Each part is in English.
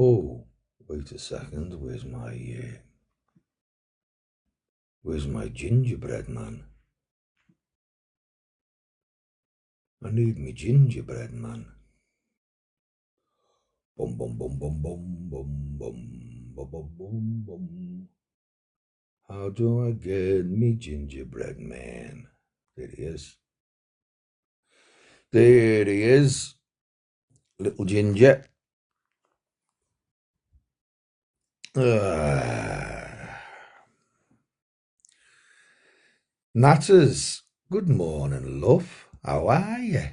Oh, wait a second. Where's my gingerbread man? I need me gingerbread man. Bum bum bum bum bum bum bum bum bum bum bum. How do I get me gingerbread man? There he is. There he is. Little ginger. Natters, good morning, love. How are you?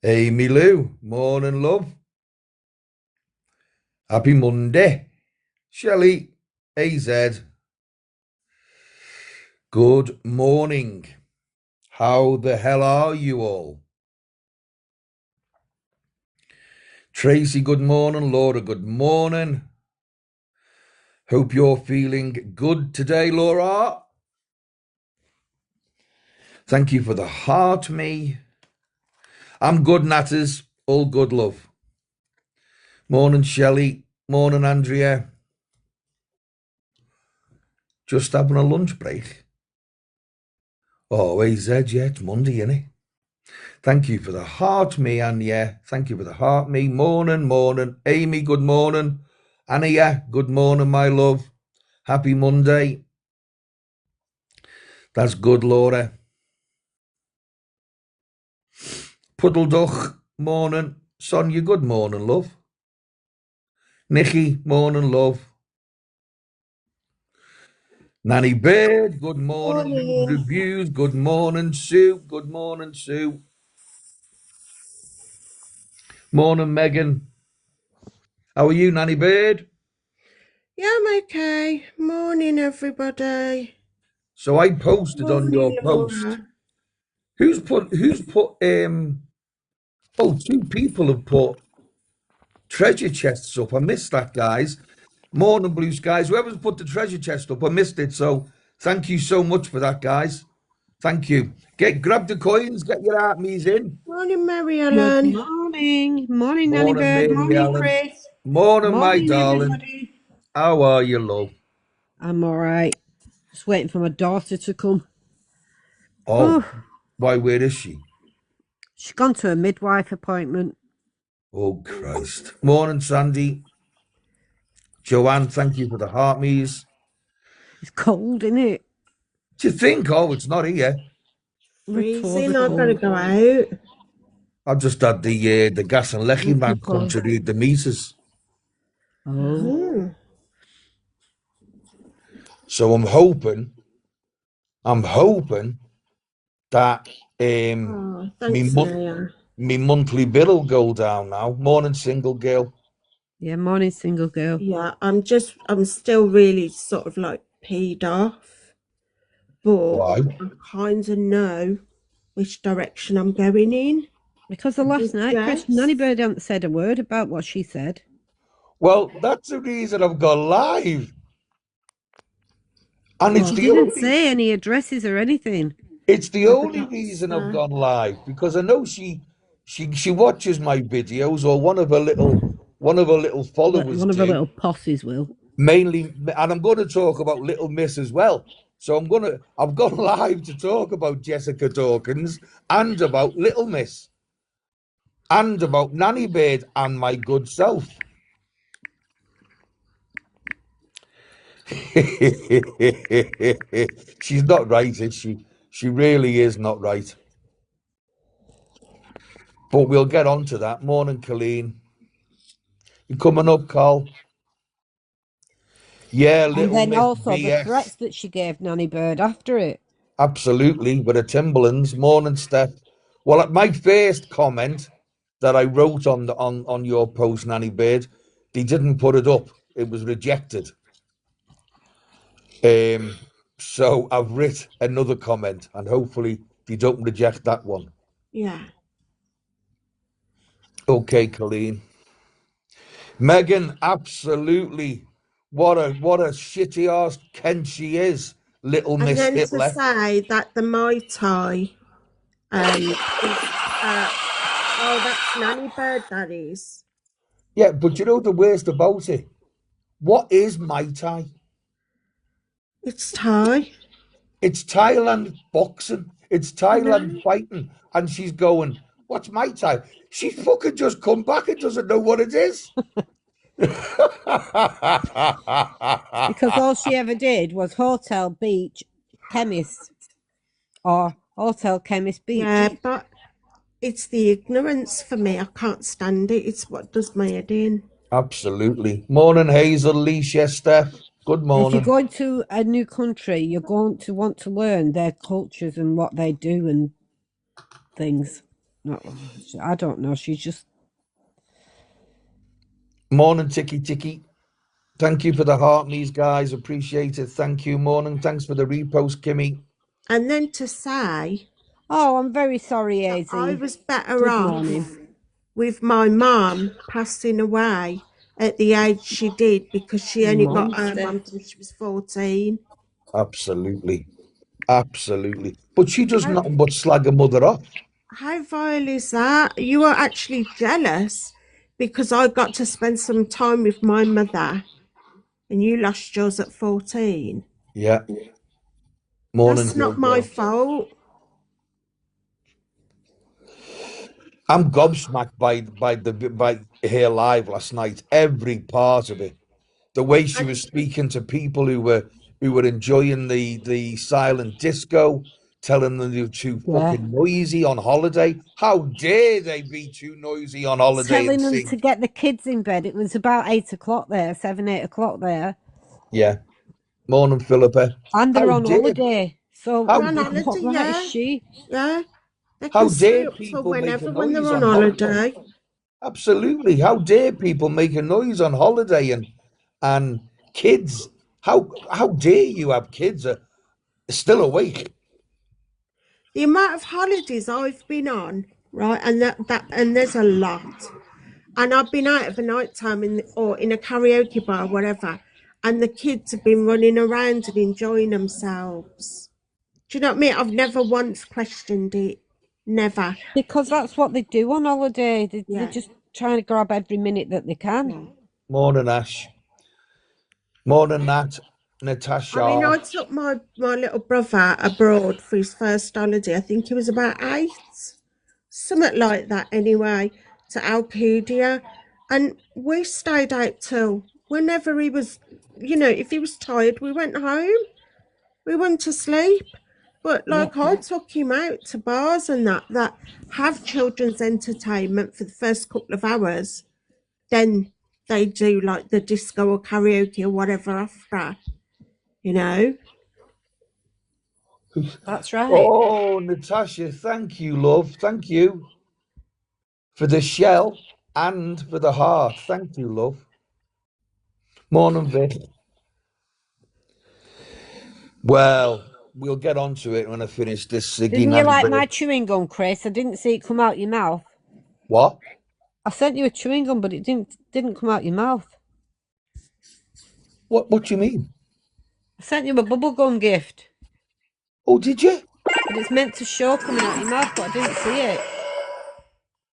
Amy Lou, morning, love. Happy Monday. Shelley, AZ, good morning. How the hell are you all? Tracy, good morning. Laura, good morning. Hope you're feeling good today, Laura. Thank you for the heart, me. I'm good, Natters. All good, love. Morning, Shelley. Morning, Andrea. Just having a lunch break. Oh, AZ, yeah, it's Monday, innit? Thank you for the heart, me, and yeah, thank you for the heart, me. Morning, morning. Amy, good morning. Annia, good morning, my love. Happy Monday. That's good, Laura. Puddleduck, morning. Sonia, good morning, love. Nikki, morning, love. Nanny Bird, good morning. Morning. Reviews, good morning. Sue, good morning, Sue. Morning, Megan. How are you, Nanny Bird? Yeah, I'm okay. Morning, everybody. So I posted on your Morning, post. Laura. Who's put two people have put treasure chests up. I missed that, guys. Morning, Blue Skies. Whoever's put the treasure chest up, I missed it. So thank you so much for that, guys. Thank you. Grab the coins, get your armies in. Morning, Mary Good Ellen. morning. Morning, Nanny Morning, Bird. Mary Morning, Ellen. Chris. Morning, my Morning, darling. everybody. How are you, love? I'm all right. Just waiting for my daughter to come. Oh, why, where is she? She's gone to a midwife appointment. Oh, Christ. Morning, Sandy. Joanne, thank you for the heartmies. It's cold, isn't it? Do you think? Oh, it's not here. Freezing. I've got to go out. I just had the gas and lecky man come to read the meters. Oh. So I'm hoping that Thanks, Maya. me monthly bill will go down now. Morning, single girl. Yeah, morning, single girl. Yeah, I'm still really sort of like peed off, but Why? I kind of know which direction I'm going in. Because the last night, Chris, Nanny Bird hadn't said a word about what she said. Well, that's the reason I've gone live. And But she didn't say any addresses or anything. It's the only reason I've gone live, because I know she watches my videos, or one of her little followers One of her do. little posses will. Mainly, and I'm going to talk about Little Miss as well. So I've gone live to talk about Jessica Dawkins and about Little Miss and about Nanny Bird and my good self. She's not right, is she? She really is not right. But we'll get on to that. Morning, Colleen. You coming up, Carl? Yeah, Little And then Miss also the BS. threats that she gave Nanny Bird after it. Absolutely, with the Timberlands. Morning, Steph. Well, my first comment that I wrote on your post, Nanny Bird, they didn't put it up. It was rejected. So I've written another comment, and hopefully they don't reject that one. Yeah. Okay, Colleen. Megan, absolutely. What a shitty ass Kent she is, Little Miss And then Hitler. to say that the Mai Tai is that's Nanny Bird, that is. Yeah, but you know the worst about it? What is Muay Thai? It's Thai. It's Thailand boxing. It's I know. Thailand fighting. And she's going, what's Muay Thai? She's fucking just come back and doesn't know what it is. Because all she ever did was Hotel Beach Chemist or Hotel Chemist Beach. Yeah, but it's the ignorance for me. I can't stand it. It's what does my head in. Absolutely. Morning, Hazel, Leisha, Steph. Good If you're morning. going to a new country, you're going to want to learn their cultures and what they do and things. No, I don't know. She's just Morning, Ticky Ticky. Thank you for the heart, these guys. Appreciate it. Thank you. Morning. Thanks for the repost, Kimmy. And then to say, oh, I'm very sorry, I Azy. was better Good off morning. with my mum passing away at the age she did because she only got her Monster. mum till she was 14. Absolutely. Absolutely. But she does nothing but slag her mother off. How vile is that? You are actually jealous because I got to spend some time with my mother and you lost yours at 14. Yeah. Morning. That's not my Hillgirl. fault. I'm gobsmacked by her live last night. Every part of it. The way she was speaking to people who were enjoying the silent disco, telling them they were too fucking noisy on holiday. How dare they be too noisy on holiday Telling and them sing? to get the kids in bed. It was about 8 o'clock there, 7, 8 o'clock there. Yeah. Morning, Philippa. And they're How on dare- holiday. So How- They're on what holiday, right yeah. is she? Yeah. They How can stay dare up till people make a whenever when they're noise on on holiday. Absolutely. How dare people make a noise on holiday and kids? How dare you have kids still awake? The amount of holidays I've been on, right, and and there's a lot. And I've been out of a night time or in a karaoke bar, or whatever, and the kids have been running around and enjoying themselves. Do you know what I mean? I've never once questioned it. Never. Because that's what they do on holiday. They're Yeah. just trying to grab every minute that they can. Morning, Ash. Morning, Nat. Natasha. I mean, I took my little brother abroad for his first holiday. I think he was about 8, something like that anyway, to Alcudia. And we stayed out till whenever he was, if he was tired, we went home. We went to sleep. But I took him out to bars and that have children's entertainment for the first couple of hours. Then they do like the disco or karaoke or whatever after, That's right. Oh, Natasha, thank you, love. Thank you for the shell and for the heart. Thank you, love. Morning, Vic. Well, we'll get onto it when I finish this. Didn't you like my chewing gum, Chris? I didn't see it come out your mouth. What? I sent you a chewing gum, but it didn't come out your mouth. What do you mean? I sent you a bubble gum gift. Oh, did you? But it's meant to show coming out your mouth, but I didn't see it.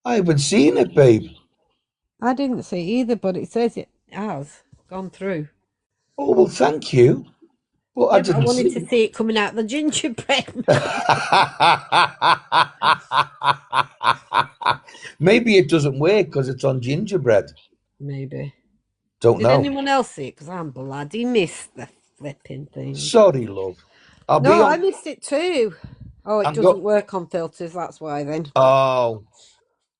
I haven't seen it, babe. I didn't see it either, but it says it has gone through. Oh, well, thank you. Well, I didn't wanted to see it coming out the gingerbread. Maybe it doesn't work because it's on gingerbread. Maybe. Don't know. Did anyone else see it? Because I'm bloody missed the flipping thing. Sorry, love. I missed it too. Oh, it doesn't work on filters. That's why then. Oh,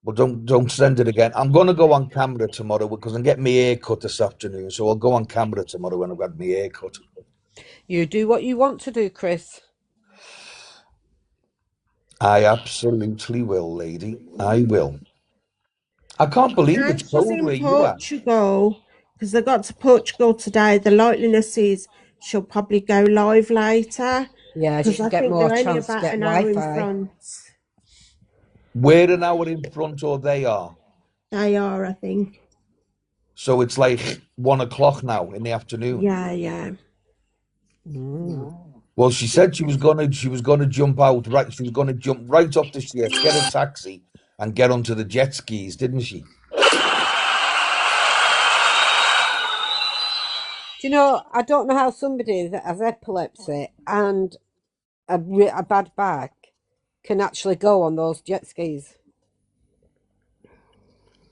well, don't send it again. I'm going to go on camera tomorrow because I'm getting my hair cut this afternoon. So I'll go on camera tomorrow when I've got my hair cut. You do what you want to do, Chris. I absolutely will, lady. I will. I can't believe it's cold where you are. Portugal, because they got to Portugal today. The likeliness is she'll probably go live later. Yeah, she'll get more chance to get Wi-Fi. We're an hour in front, or they are? They are, I think. So it's like 1 o'clock now in the afternoon. Yeah. Well, she said she was gonna jump out right. She was gonna jump right off the stairs, get a taxi, and get onto the jet skis, didn't she? Do you know, I don't know how somebody that has epilepsy and a bad back can actually go on those jet skis.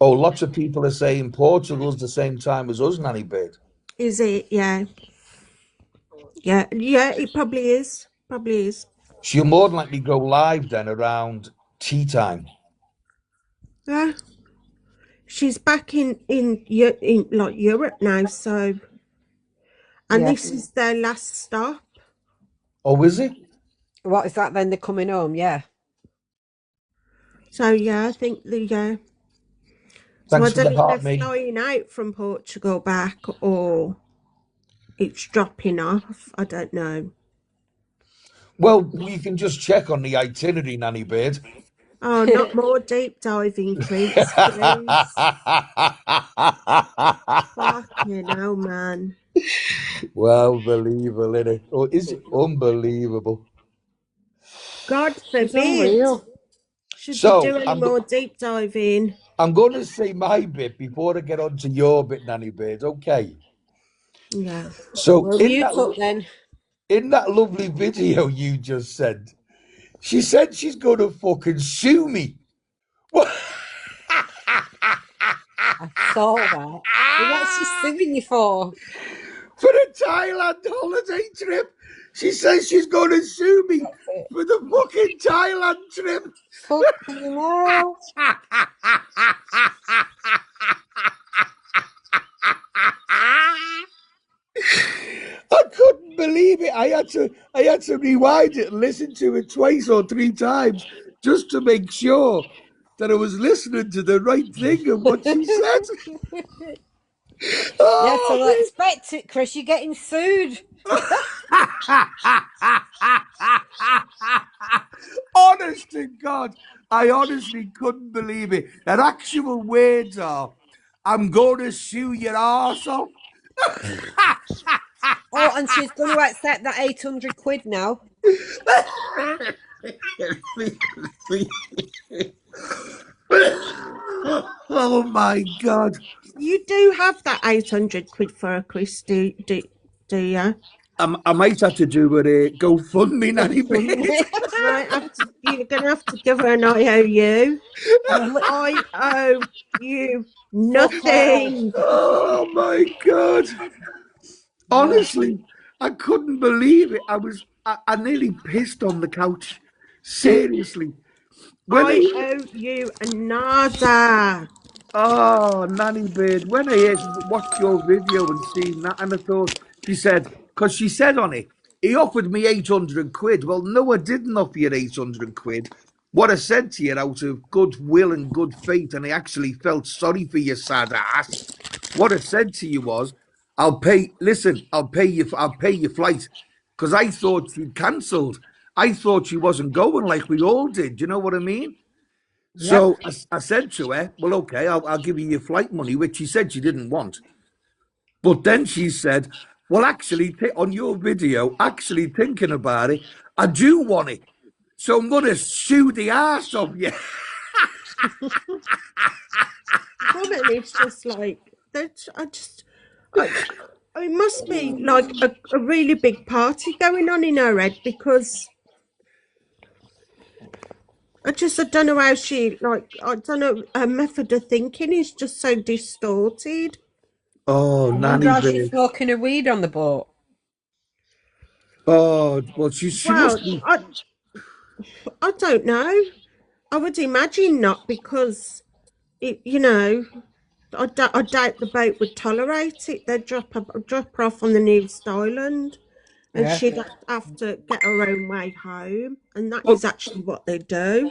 Oh, lots of people are saying Portugal's the same time as us, Nanny Bird. Is it? Yeah. Yeah. Yeah, it probably is. Probably is. She'll more than likely go live then around tea time. Yeah. She's back in like Europe now, so and Yeah. this is their last stop. Oh, is it? What is that then? They're coming home, yeah. So yeah, I think so Thanks I for don't the know if heart, they're mate. flying out from Portugal back or it's dropping off. I don't know. Well, we can just check on the itinerary, Nanny Bird. Oh, not more deep diving, Chris, please. Fucking hell, man. Well, unbelievable, innit? Oh, is it unbelievable? God She's forbid. unreal. Should you So do any more deep diving? I'm going to say my bit before I get on to your bit, Nanny Bird. Okay. Yeah. So Well, mute up then. in that lovely video you just sent, she said she's going to fucking sue me. What? I saw that. Well, what's she suing you for? For the Thailand holiday trip. She says she's going to sue me for the fucking Thailand trip. Fucking hell. I couldn't believe it. I had to rewind it and listen to it twice or three times just to make sure that I was listening to the right thing and what she said. Yeah, so Oh, expect it, Chris. You're getting sued. honest to God, I honestly couldn't believe it. Her actual words are, I'm going to sue your arse off. Oh, and she's going to accept that 800 quid now. Oh my God. You do have that 800 quid for a Chris, do you? I might have to do a GoFundMe, Nanny Bird. You're going to have to give her an IOU. I owe you nothing. Oh my God. Honestly, I couldn't believe it. I nearly pissed on the couch. Seriously. I owe you nada. Oh, Nanny Bird, when I watched your video and seen that, and I thought, she said, because she said on it, he offered me 800 quid. Well, no, I didn't offer you 800 quid. What I said to you out of goodwill and good faith, and I actually felt sorry for your sad ass. What I said to you was, I'll pay your flight. Because I thought she'd cancelled. I thought she wasn't going like we all did. Do you know what I mean? So I said to her, well, okay, I'll give you your flight money, which she said she didn't want. But then she said, well, actually, on your video, actually thinking about it, I do want it. So I'm going to sue the arse of you. Woman, it's just like, it must be like a really big party going on in her head because I don't know how she, I don't know, her method of thinking is just so distorted. Oh, I Nanny wonder how she's Bird. smoking a weed on the boat. Oh, well, she Well, must be. I don't know. I would imagine not because, I doubt the boat would tolerate it. They'd drop her off on the newest island and Yeah. she'd have to get her own way home. And that Well- is actually what they do.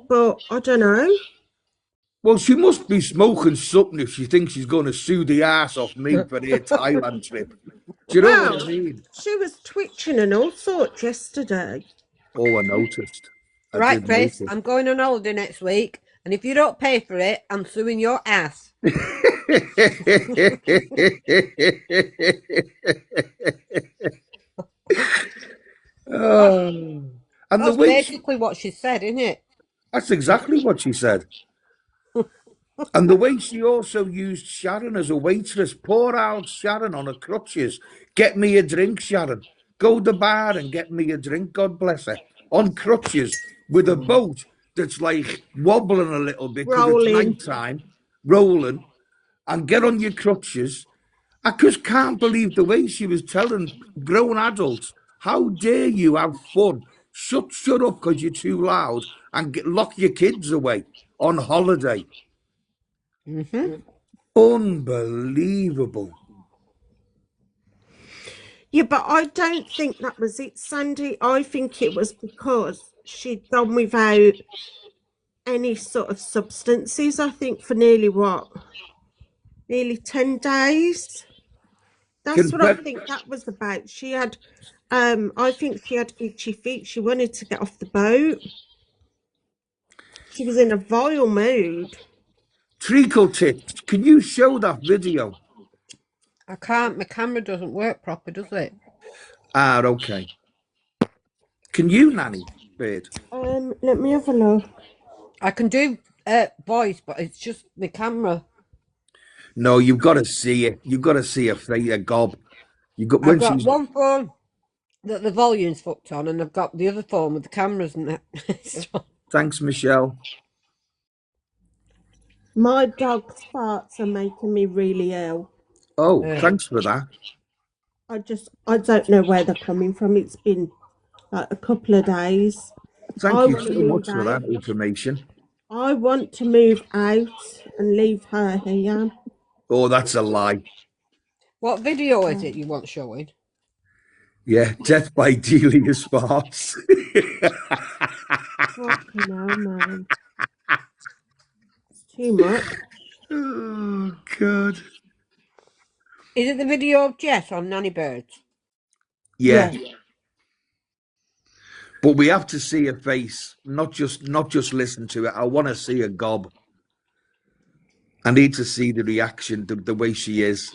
But I don't know. Well, she must be smoking something if she thinks she's going to sue the ass off me for their Thailand trip. Do you know what I mean? She was twitching and all sorts yesterday. Oh, I noticed. I Right, did Chris, notice. I'm going on holiday next week, and if you don't pay for it, I'm suing your ass. And That's basically what she said, isn't it? that's exactly what she said. And the way she also used Sharon as a waitress, poor old Sharon on her crutches. Get me a drink, Sharon. Go to the bar and get me a drink, God bless her. On crutches with a boat that's like wobbling a little bit because it's Rolling. night time, rolling, and get on your crutches. I just can't believe the way she was telling grown adults, how dare you have fun? Shut up because you're too loud and lock your kids away on holiday. Unbelievable. Yeah, but I don't think that was it, Sandy. I think it was because she'd gone without any sort of substances, I think, for nearly 10 days. That's what I Confed- think that was about. She had, I think she had itchy feet. She wanted to get off the boat. She was in a vile mood. Treacle tips. Can you show that video? I can't. My camera doesn't work proper, does it? Ah, okay. Can you, Nanny Bird? Let me have a look. I can do voice, but it's just the camera. No, you've got to see it. You've got to see a gob. You got I've when got she's. one phone that the volume's fucked on, and I've got the other phone with the cameras and that. Thanks, Michelle. My dog's farts are making me really ill. Oh, thanks for that. I don't know where they're coming from. It's been like a couple of days. Thank I you want to so move much for out. that information. I want to move out and leave her here. Oh, that's a lie. What video is it you want showing? Yeah, death by Delia Sparks. Fucking hell, man. It's too much. Oh, God. Is it the video of Jess on Nanny Birds? Yeah. Yeah. But we have to see her face, not just listen to it. I want to see a gob. I need to see the reaction, the way she is.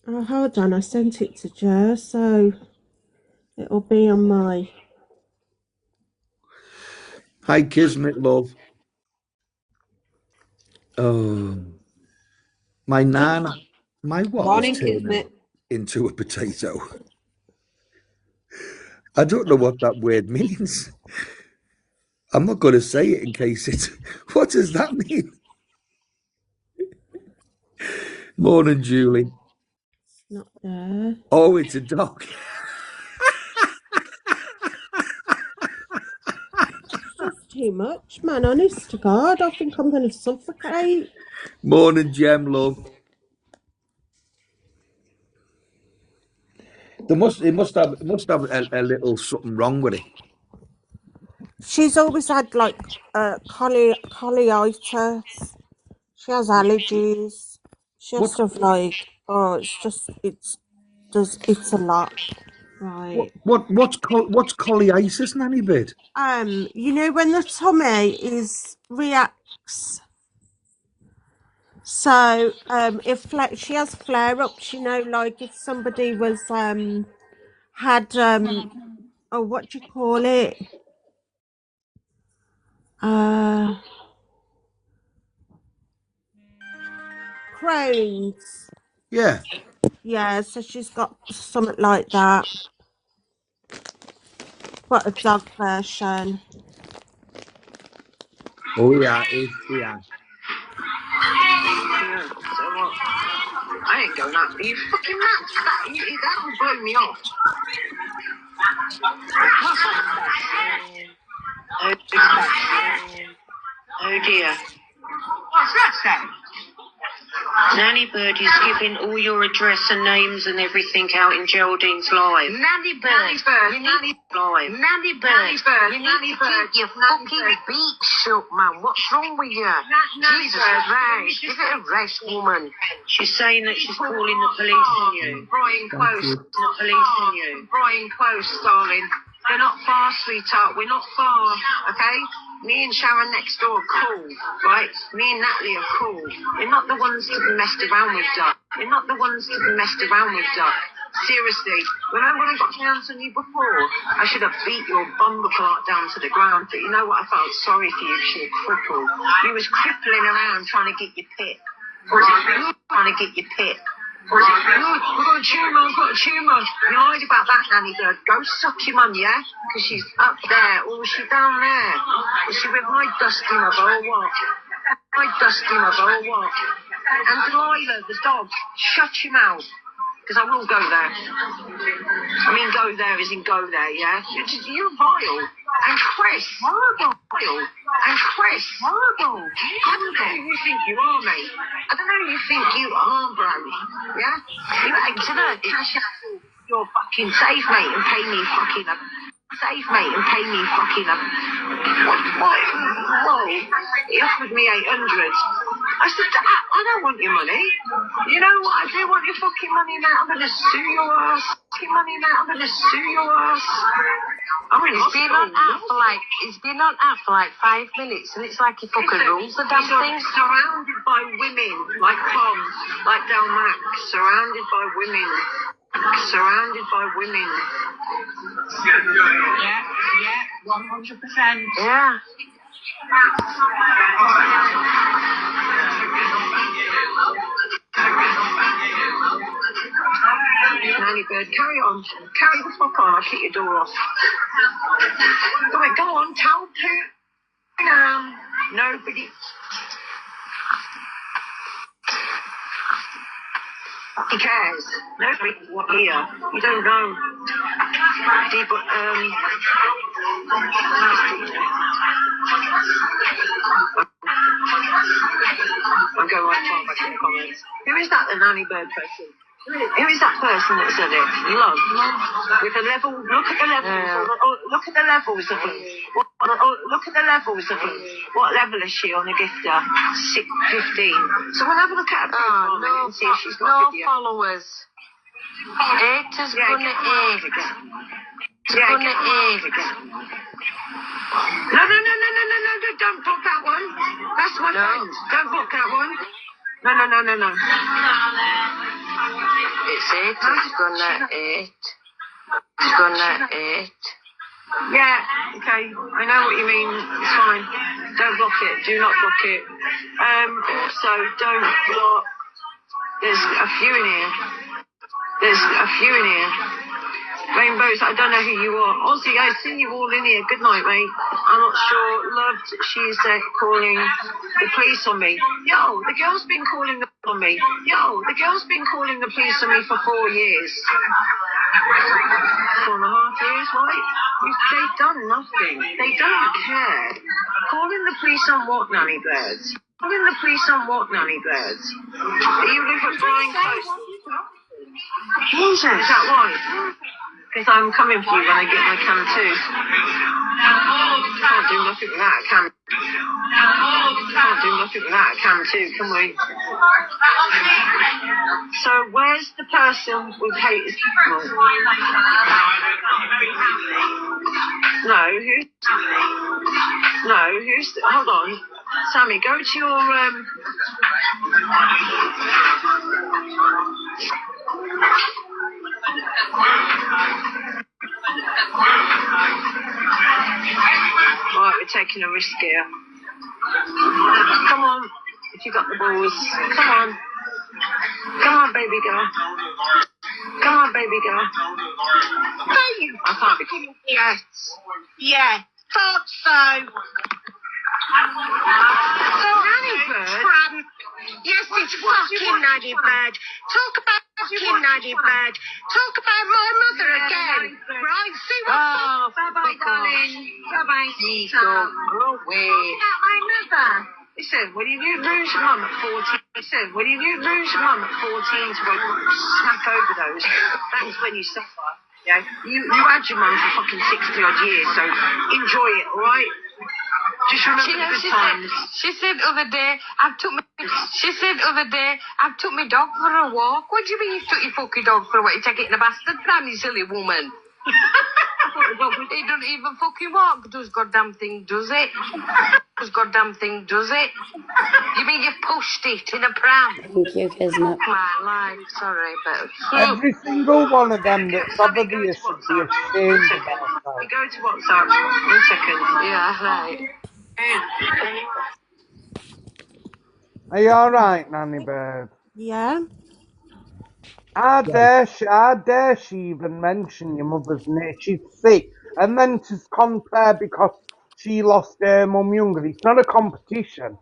Oh, hold on. I sent it to Jer, so it'll be on my... Hi, Kismet, love. Oh, my nana, my what Morning, is turning Kismet. into a potato? I don't know what that word means. I'm not going to say it in case it's. What does that mean? Morning, Julie. It's not there. Oh, it's a dog. It's just too much, man. Honest to God, I think I'm going to suffocate. Morning, Gem, love. It must have a little something wrong with it. She's always had like colitis. She has allergies. She has What stuff like it's a lot. Right. what's colitis, Nanny Bird? You know when the tummy reacts. So if she has flare ups, you know, like if somebody was had oh, what do you call it? Crohn's. Yeah. Yeah, so she's got something like that. But a dog version. Oh yeah, yeah. So what? I ain't going out. Are you fucking nuts? That will blow me off. Oh dear. What's that sound? Nanny Bird is giving all your address and names and everything out in Geraldine's live. Nanny Bird. You need live. Nanny Bird. You need to keep your fucking beak shut, man. What's wrong with you? Jesus Christ. Give it a rest, woman. She's saying that she's calling the police on you. Brian Close. The police on you. Brian Close, darling. We're not far, sweetheart. We're not far, okay? Me and Sharon next door are cool, right? Me and Natalie are cool. We're not the ones to be messed around with, Doc. We're not the ones to be messed around with, Doc. Seriously, remember when I got my hands on you before? I should have beat your bumbuckle down to the ground, but you know what? I felt sorry for you, you cripple. You was crippling around trying to get your pick. Or was it you trying to get your pick? Or was it you? I've got a tumour, I've got a tumour. You lied about that, Nanny Bird. Go suck your mum, yeah? Because she's up there, or was she down there? Was she with my dusty mother, or what? My dusty mother, or what? And Delilah, the dog, shut your mouth. Because I will go there. I mean, go there as in go there, yeah? You're vile. And Chris. Vile. And Chris. Vile. I don't know who you think you are, mate. I don't know who you think you are, bro. Yeah? You ain't gonna cash out your fucking safe, mate, and pay me fucking up. Safe, mate, and pay me fucking up. What? Whoa. He offered me 800. I said, I don't want your money. You know what? I do want your fucking money, mate. I'm going to sue your ass. Fucking money, mate. I'm going to sue your ass. It's been on app for like 5 minutes, and it's like he fucking rules the damn thing. Surrounded by women, like Tom, like Del Mac. Surrounded by women. Surrounded by women. Yeah, 100%. Yeah. Nanny Bird, carry on. Carry the fuck on. I'll kick your door off. Go on, tell Pooh. Nobody. He cares. Nobody here. You don't know. I'll go right on back in the comments. Who is that, the Nanny Bird person? Who is that person that said it? Love. With the level, look at the levels. Look at the levels of them. Look at the levels of them. What level is she on a gifter? 15. So we'll have a look at her profile and see if she's got a video. Followers. 8 is gonna 8. No, don't book that one. That's my friend. Don't book that one. No. It's 8 is gonna 8. It's gonna 8. Yeah, okay. I know what you mean. It's fine. Don't block it. Do not block it. Also, don't block. There's a few in here. Rainbows, I don't know who you are. Ozzy, I've seen you all in here. Good night, mate. I'm not sure. Loved, she's calling the police on me. Yo, the girl's been calling the police on me. For 4 years. 4.5 years, right? They've done nothing. They don't care. Calling the police on what, Nanny Birds? Are you live at Brian Close? Jesus. Is that why? Because I'm coming for you when I get my cam too. Can't do nothing without a cam too, can we? So where's the person with haters? Hold on. Sammy, go to your Right, we're taking a risk here. Come on, if you got the balls. Come on, baby girl. I can't be. Yeah, thought so. So Nanny Bird. Yes, it's fucking Nanny Bird. Talk about fucking Nanny Bird. Talk about my mother again. Right, see what's up. Bye-bye, darling. Bye-bye, sweetheart. Go away. About my mother. Listen, when you lose your mum at 14, to snack overdose, that's when you suffer. Yeah, you had your mum for fucking 60 odd years, so enjoy it, alright? Just remember the good times. She said the other day, I took my dog for a walk. What do you mean you took your fucking dog for a walk? You take it in a bastard pram, you silly woman. I thought It doesn't even fucking walk. Does goddamn thing, does it? Does goddamn thing, does it? You mean you've pushed it in a pram? Thank you, Kismet. My life, sorry, but... Every single one of them that's over there should be ashamed of themselves. Go to WhatsApp. 1 second. Yeah, right. Are you alright, Nanny Bird? Yeah. How dare she even mention your mother's name? She's sick. And then she's compared because she lost her mum younger. It's not a competition.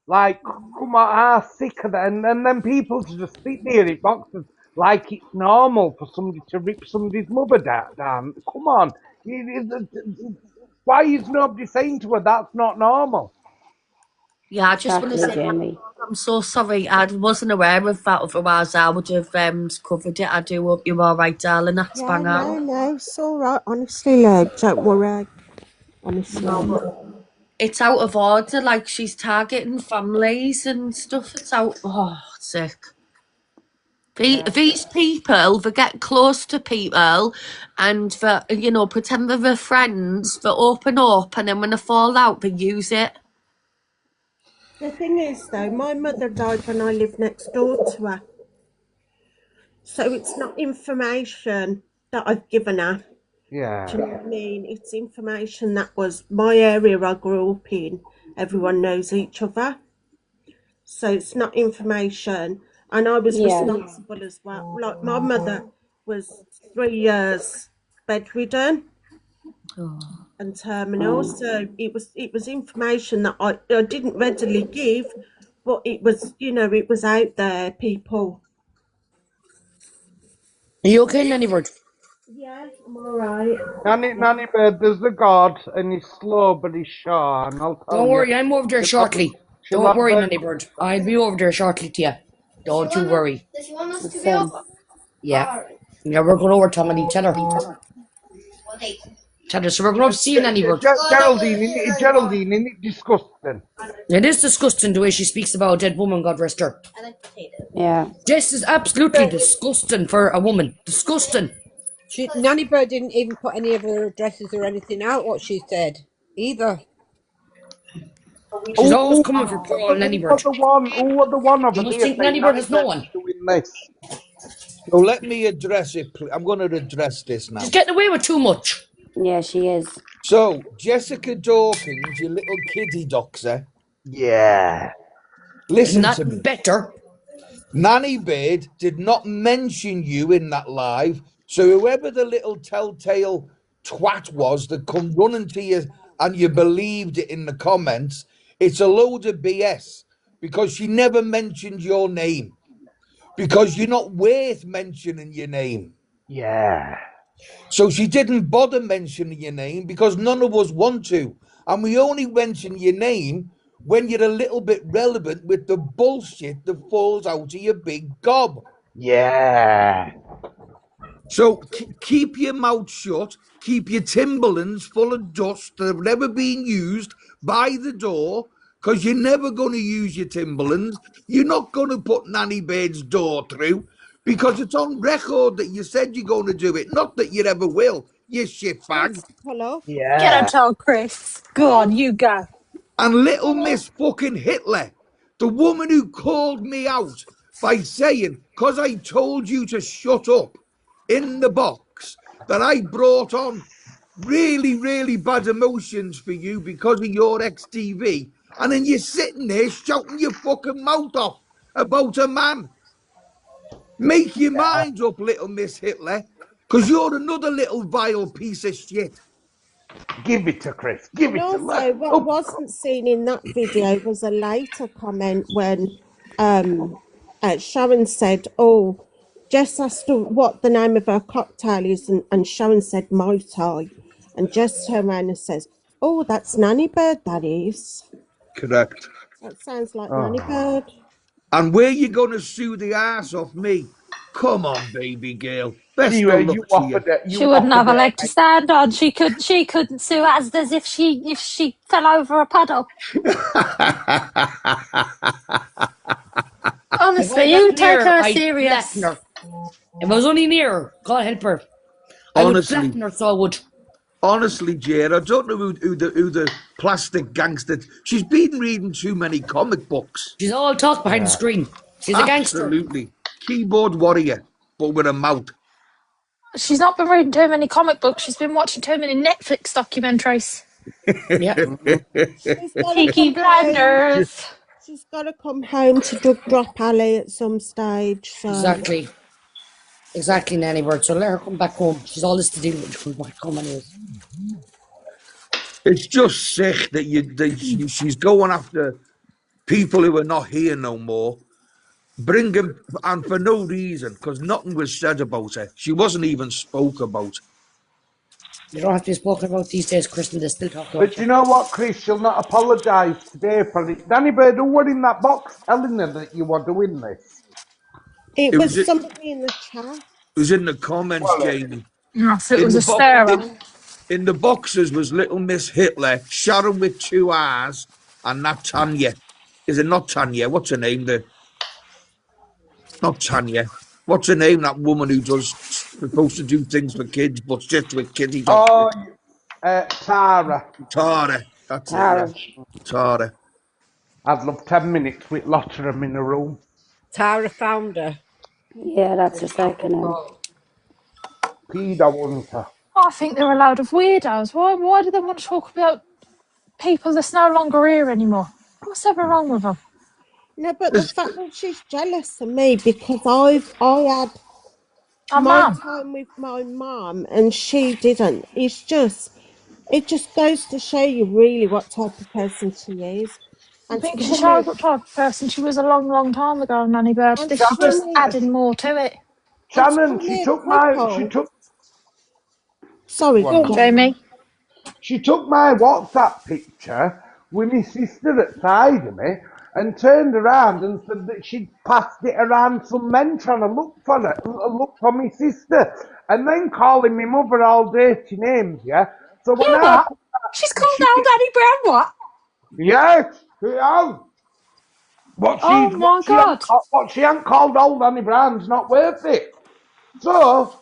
Like, come on, how sick of that? And then people just sit there in boxes like it's normal for somebody to rip somebody's mother down. Come on. Why is nobody saying to her that's not normal? Yeah, I just want to Exactly, say, Jamie. I'm so sorry. I wasn't aware of that. Otherwise, I would have covered it. I do hope you're all right, darling. That's Yeah, bang no, on. no, it's all right. Honestly, love, don't worry. Honestly. No, but it's out of order. Like, she's targeting families and stuff. It's out. Oh, sick. These people, they get close to people and they, pretend they're friends, they open up, and then when they fall out, they use it. The thing is, though, my mother died when I lived next door to her. So it's not information that I've given her. Yeah. Do you know what I mean? It's information that was my area I grew up in. Everyone knows each other. So it's not information. And I was responsible as well. Like, my mother was 3 years bedridden and terminal. So it was information that I didn't readily give, but it was, it was out there, people. Are you okay, Nanny Bird? Yeah, I'm all right. Nanny Bird, there's a God, and he's slow, but he's sure, and I'll tell Don't you. worry, I'm over there shortly. Don't worry, Nanny Bird. I'll be over there shortly to you. Don't you worry. Does she want us to be over? Yeah. Yeah, we're going over telling each other. So we're going to see you, Nanny Bird. Geraldine, isn't it disgusting? It is disgusting the way she speaks about a dead woman, God rest her. I like potatoes. Yeah. This is absolutely disgusting for a woman. Disgusting. Nanny Bird didn't even put any of her addresses or anything out, what she said, either. She's always coming for poor old Nanny Bird. Who was the one over You must there think Nanny Bird has no one. doing this? So let me address it. I'm going to address this now. She's getting away with too much. Yeah, she is. So, Jessica Dawkins, your little kiddie doxer. Yeah. Listen Not to me. better. Nanny Bird did not mention you in that live. So whoever the little telltale twat was that come running to you and you believed it in the comments, it's a load of BS because she never mentioned your name. Because you're not worth mentioning your name. Yeah. So she didn't bother mentioning your name because none of us want to. And we only mention your name when you're a little bit relevant with the bullshit that falls out of your big gob. Yeah. So keep your mouth shut. Keep your Timberlands full of dust that have never been used by the door, because you're never going to use your Timberlands. You're not going to put Nanny Bird's door through because it's on record that you said you're going to do it. Not that you ever will, you shitbag. Hello? Yeah. Get on top, Chris. Go on, you go. And little Miss fucking Hitler, the woman who called me out by saying, because I told you to shut up in the box, that I brought on really, really bad emotions for you because of your XTV. And then you're sitting there shouting your fucking mouth off about a man. Make your mind up, little Miss Hitler, because you're another little vile piece of shit. Give it to Chris. Give And it to also, what wasn't seen in that video was a later comment when Sharon said, "Oh, Jess asked her what the name of her cocktail is," and Sharon said Mai Tai, and Jess turned around and says, "Oh, that's Nanny Bird, that is." Correct. That sounds like Nanny Bird. And where you going to sue the ass off me? Come on, baby girl. Best of Anyway, luck you to you. offered it. She wouldn't have a leg to stand on. She couldn't sue Asda's if she fell over a puddle. Honestly, you take her serious. If I was only near her, God help her. I would flatten her so I would. Honestly, Jade, I don't know who the plastic gangster. She's been reading too many comic books. She's all talk behind the screen. She's a gangster. Absolutely. Keyboard warrior, but with a mouth. She's not been reading too many comic books. She's been watching too many Netflix documentaries. Yeah. She's gotta Peaky come home. Blinders. She's got to come home to Doug Drop Alley at some stage. So. Exactly, Nanny Bird. So let her come back home. She's all this to deal with. She'll come back home anyways. It's just sick that she's going after people who are not here no more. Bring him, and for no reason, because nothing was said about her. She wasn't even spoke about. You don't have to be spoken about these days, Kristen. They still talk about But you know what, Chris? She'll not apologise today for it. Danny Bird, who were in that box telling her that you were doing this? It was somebody in the chat. It was in the comments, Jamie. Yes, it was a starer. In the boxes was Little Miss Hitler, Sharon with 2 R's, and that Tanya. Is it not Tanya? What's her name? Not Tanya. What's her name? That woman who supposed to do things for kids, but just with kiddies. Oh, Tara. Tara. That's Tara. it. Yeah. Tara. I'd love 10 minutes with lots of them in a room. Tara found her. Yeah, that's her second name. Peter Hunter. I think they're a load of weirdos. Why do they want to talk about people that's no longer here anymore? What's ever wrong with them? No, but the fact that she's jealous of me because I had my time with my mum and she didn't. It just goes to show you really what type of person she is. I think she shows what type of person she was a long, long time ago, Nanny Bird. This is just adding more to it. Shannon, Sorry, go on, Jamie. She took my WhatsApp picture with my sister at side of me and turned around and said that she'd passed it around some men trying to look for my sister, and then calling me mother all dirty names, yeah? So when She's called old Danny Brown what? Yes, she has. What she ain't called old Danny Brown's not worth it. So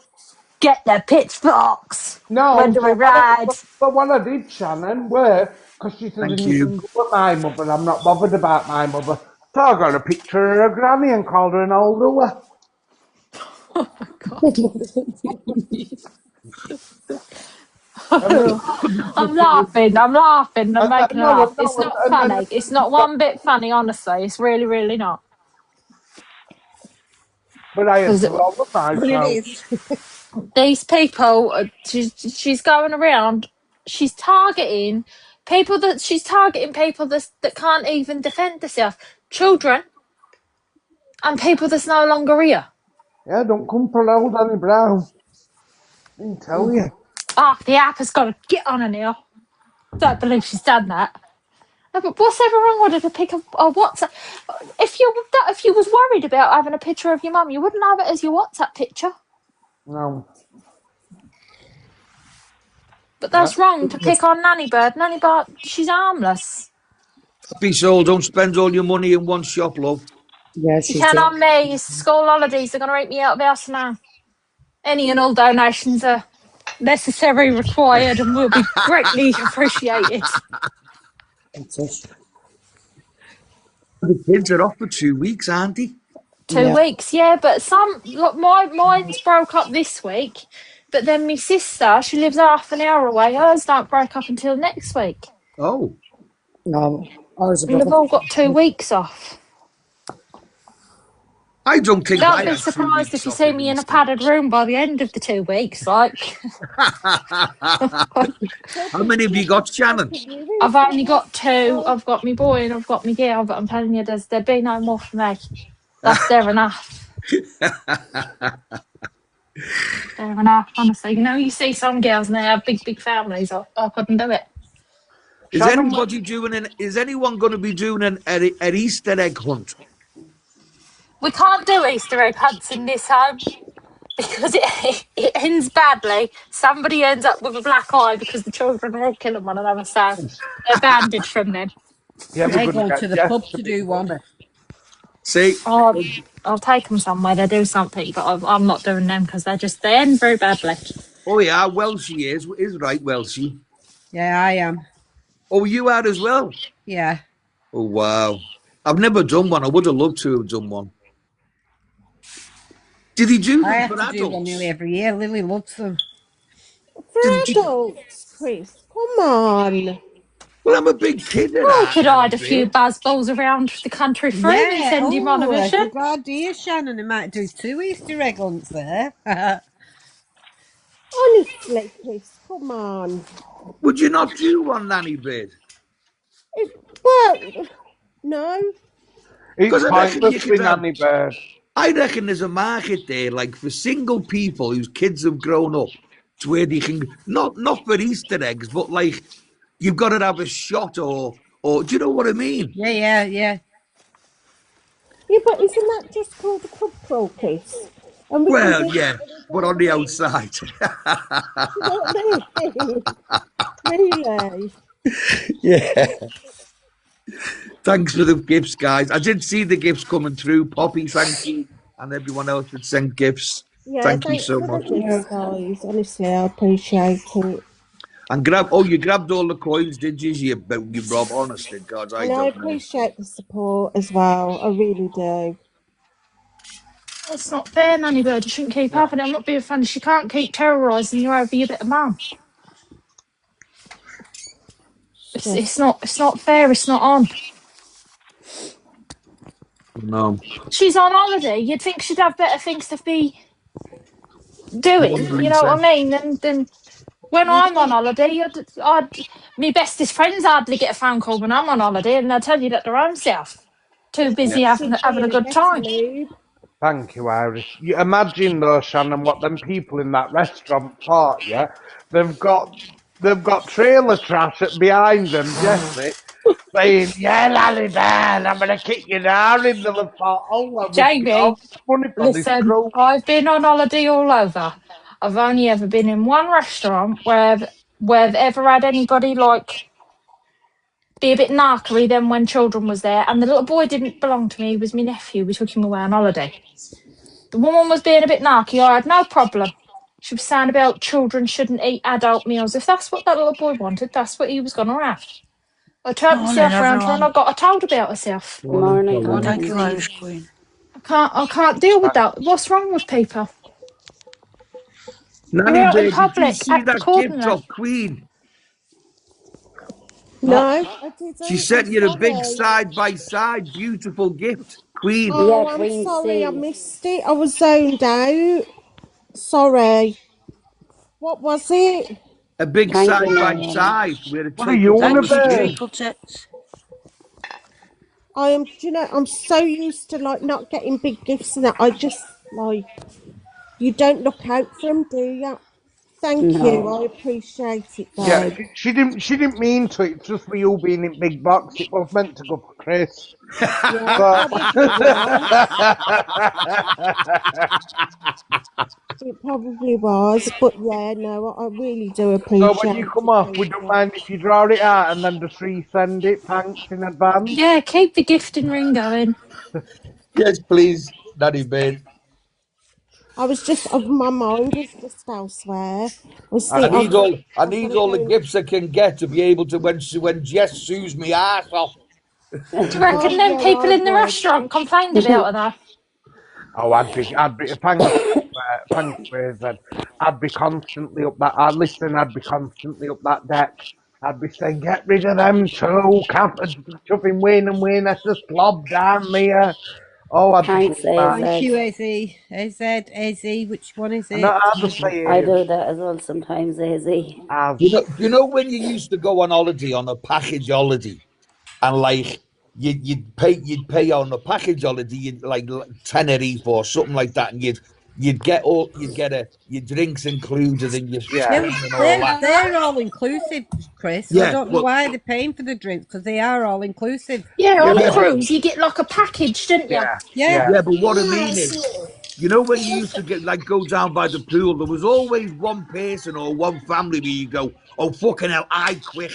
get the pitchforks. No, when do we ride? But what I did, Shannon, because she said, you can go at my mother, I'm not bothered about my mother. So I got a picture of her granny and called her an old hooer. Oh my God. I'm laughing, I'm making a laugh. It's not funny. It's not one bit funny, honestly. It's really, really not. But I had to roll the eyes. These people, she's going around, she's targeting people that can't even defend themselves. Children and people that's no longer here. Yeah, don't come for old Danny Brown. I didn't tell you. The app has got to get on her now. Don't believe she's done that. No, but what's ever wrong with her to pick up a WhatsApp? If you was worried about having a picture of your mum, you wouldn't have it as your WhatsApp picture. No. But that's wrong to pick on Nanny Bird. Nanny Bird, she's harmless. Happy soul, don't spend all your money in one shop, love. Yeah, you can on me. It's school holidays. They're going to eat me out of the house now. Any and all donations are necessary, required, and will be greatly appreciated. The kids are off for 2 weeks, aren't they? 2 weeks, yeah. But mine's broke up this week. But then my sister, she lives half an hour away. Hers don't break up until next week. Oh. No, ours are and they've all got 2 weeks off. I don't think Don't be surprised if you see me in a padded room by the end of the 2 weeks, like. How many have you got, Shannon? I've only got 2. I've got my boy and I've got my girl, but I'm telling you, there'd be no more for me. That's fair enough. Fair enough, honestly. You know, you see some girls and they have big families. I couldn't do it. Is anyone going to be doing an Easter egg hunt? We can't do Easter egg hunts in this home because it ends badly. Somebody ends up with a black eye because the children are all killing one another, so they're banded from them. Yeah, they go to the pub to do one. See, I'll take them somewhere. They do something, but I'm not doing them because they end very badly. Oh yeah, Welshie is right, Welshie. Yeah, I am. Oh, you are as well. Yeah. Oh wow, I've never done one. I would have loved to have done one. Did he do them I have for to do one adults? nearly every year. Lily loves them. For Did- adults, Chris, come on. Well, I'm a big kid at Oh, that. could Nanny hide a few Bird. buzzballs around the country for him and Yeah. send him on a Oh, mission. good idea, Shannon. I might do 2 Easter egg hunts there. Honestly, Chris, come on. Would you not do one, Nanny Bird? Well, no. It's 'Cause I reckon you pointless could with have- Nanny Bird. I reckon there's a market there, like for single people whose kids have grown up, to where they can not for Easter eggs, but like you've got to have a shot or do you know what I mean? Yeah. Yeah, but isn't that just called a quid pro, Chris? And we Well, can do yeah, but on the outside. You know what I mean? Really? Yeah. Thanks for the gifts, guys. I did see the gifts coming through. Poppy, thank you, and everyone else that sent gifts. Yeah, Thank you thanks so for much. the gifts, guys. Honestly, I appreciate it. And you grabbed all the coins, did you? You Rob, honestly, God, I And I don't know. appreciate the support as well. I really do. That's not fair, Nanny Bird. You shouldn't keep having it. I'm not being funny. She can't keep terrorising you over your bit of mum. It's not fair. It's not on. No. She's on holiday. You'd think she'd have better things to be doing. You know what I mean? Than when I'm on holiday, my bestest friends hardly get a phone call when I'm on holiday, and they'll tell you that they're home south, too busy having a good time. Thank you, Iris. You imagine though, Shannon, what them people in that restaurant thought, yeah? They've got trailer trash behind them, Jesse, saying, yeah, Lally Bear, I'm gonna kick you down, and they'll have thought, oh, well, Jamie, money for this listen, crew. I've been on holiday all over. I've only ever been in one restaurant where they've ever had anybody like be a bit narkery than when children was there, and the little boy didn't belong to me. He was my nephew. We took him away on holiday. The woman was being a bit narky. I had no problem. She was saying about children shouldn't eat adult meals. If that's what that little boy wanted, that's what he was going to have. I turned myself around to her and I got her told about herself. Morning. Thank you, Irish Queen. I can't deal with that. What's wrong with people? Nanny You're out in Bird, did you public, see act that gift accordingly. of Queen? No, I didn't. She sent you a big sorry. side-by-side beautiful gift. Queen. Oh, Yeah, I'm Queen sorry, I C. missed it. I was zoned out. Sorry. What was it? A big Thank you, side-by-side with a What are you on Thank you, about? Treacle Tits. Do you know, I'm so used to like not getting big gifts and that. I just like, you don't look out for them, do you? Thank you. I appreciate it, Yeah, babe. she didn't mean to. It's just for you being in big box. It was meant to go for Chris. Yeah, But it probably was, but yeah, no, I really do appreciate so it. when you come off, we don't mind if you draw it out and then just resend it. Thanks in advance. Yeah, keep the gifting ring going. Yes, please, Nanny Bird. I was just, my mind was just elsewhere. I need all the gifts I can get to be able to when Jess sues me ass off. Do you reckon them people in the restaurant complained about her though? Oh, I'd be thanks, Fraser. I'd be constantly up that. I'd be constantly up that deck. I'd be saying, get rid of them two, chuffing Wayne and Wayne as the slob down there. Oh, I'd Thanks, be mad. Thank you, Izzy. Izzy, which one is it? No, I'll just say I do that as well sometimes, Izzy. You know when you used to go on holiday on a package holiday, and like you'd pay on a package holiday, you'd like Tenerife or something like that, and you'd get your drinks included and your Yeah. and all that. They're all inclusive, Chris. Yeah, I don't know why they're paying for the drinks because they are all inclusive. Yeah, on Yeah, a cruise you get like a package, didn't you? Yeah. Yeah, but what I mean is, you know, when you used to get like go down by the pool, there was always one person or one family where you go, oh fucking hell, I'd quick,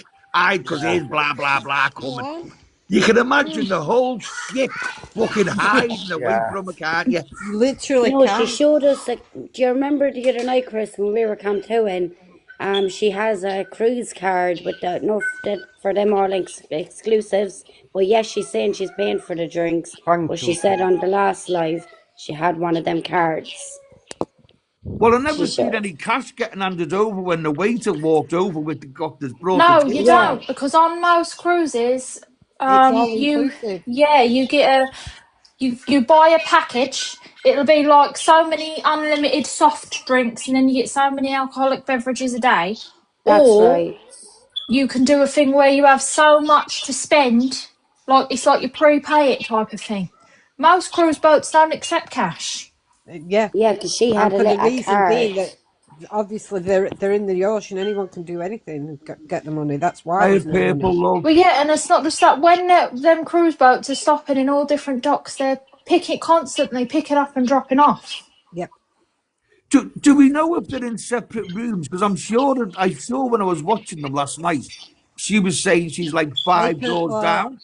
because here's blah blah blah coming. You can imagine the whole ship fucking hiding away Yeah. from her, can't you? You literally No, she can't. showed us. Do you remember the other night, Chris, when we were camping? She has a cruise card with enough for them all exclusives. But yes, she's saying she's paying for the drinks. Thank But you. she said on the last live she had one of them cards. Well, I never She seen showed. any cash getting handed over when the waiter walked over with the doctor's brought No, the you tips Yeah. out. don't, because on most cruises, It's all you inclusive. you get you buy a package. It'll be like so many unlimited soft drinks, and then you get so many alcoholic beverages a day. That's Or right. you can do a thing where you have so much to spend, like it's like you prepay it type of thing. Most cruise boats don't accept cash. Yeah. Yeah, because she had And for the a reason card. being that obviously they're in the ocean, anyone can do anything and get the money. That's why I there's had no purple money. love. Well, yeah, and it's not just that. When them cruise boats are stopping in all different docks, they're constantly picking up and dropping off. Yep. Do we know if they're in separate rooms? Because I'm sure that I saw when I was watching them last night, she was saying she's like 5 doors down.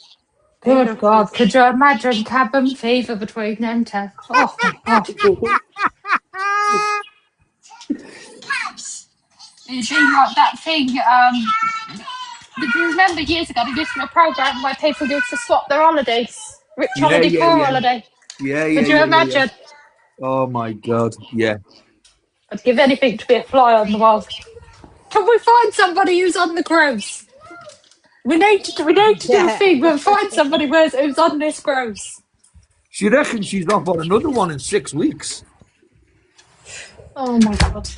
Good God, could you imagine cabin fever between them two? Oh my God. It's been like that thing, did you remember years ago there used to be a programme where people used to swap their holidays? Rich holiday, poor holiday. Could you imagine? Oh my God, yeah. I'd give anything to be a fly on the wall. Can we find somebody who's on the cruise? We need to do a thing. We'll find somebody who's on this cruise. She reckons she's off on another one in 6 weeks. Oh my God.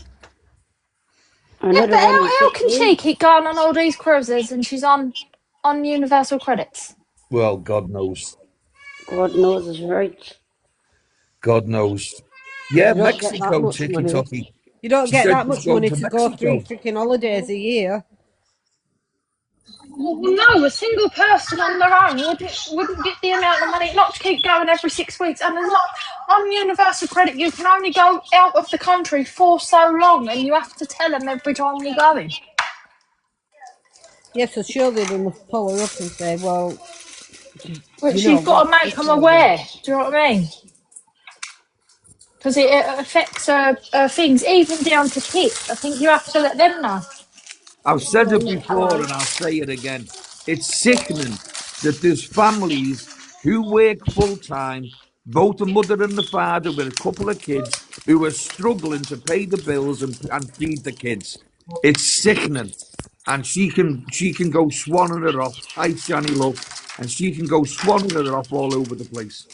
Another Yeah, but one. how can she keep going on all these cruises and she's on Universal credits? Well, God knows. God knows is right. God knows. Yeah, You don't get that Mexico, much Tiki money. Toki. You don't She get said that she's much going money to to go 3 Mexico. freaking holidays a year. Well, no, a single person on their own wouldn't get the amount of money, not to keep going every 6 weeks. And not on Universal Credit, you can only go out of the country for so long, and you have to tell them every time you're going. Yeah, so surely they must pull her up and say, well, Which you know, you've got to what's make this them holiday? aware. Do you know what I mean? Because it affects things, even down to kids. I think you have to let them know. I've said it before and I'll say it again. It's sickening that there's families who work full time, both the mother and the father with a couple of kids, who are struggling to pay the bills and feed the kids. It's sickening. And she can go swanning it off. Hi, Shani Love. And she can go swanning it off all over the place.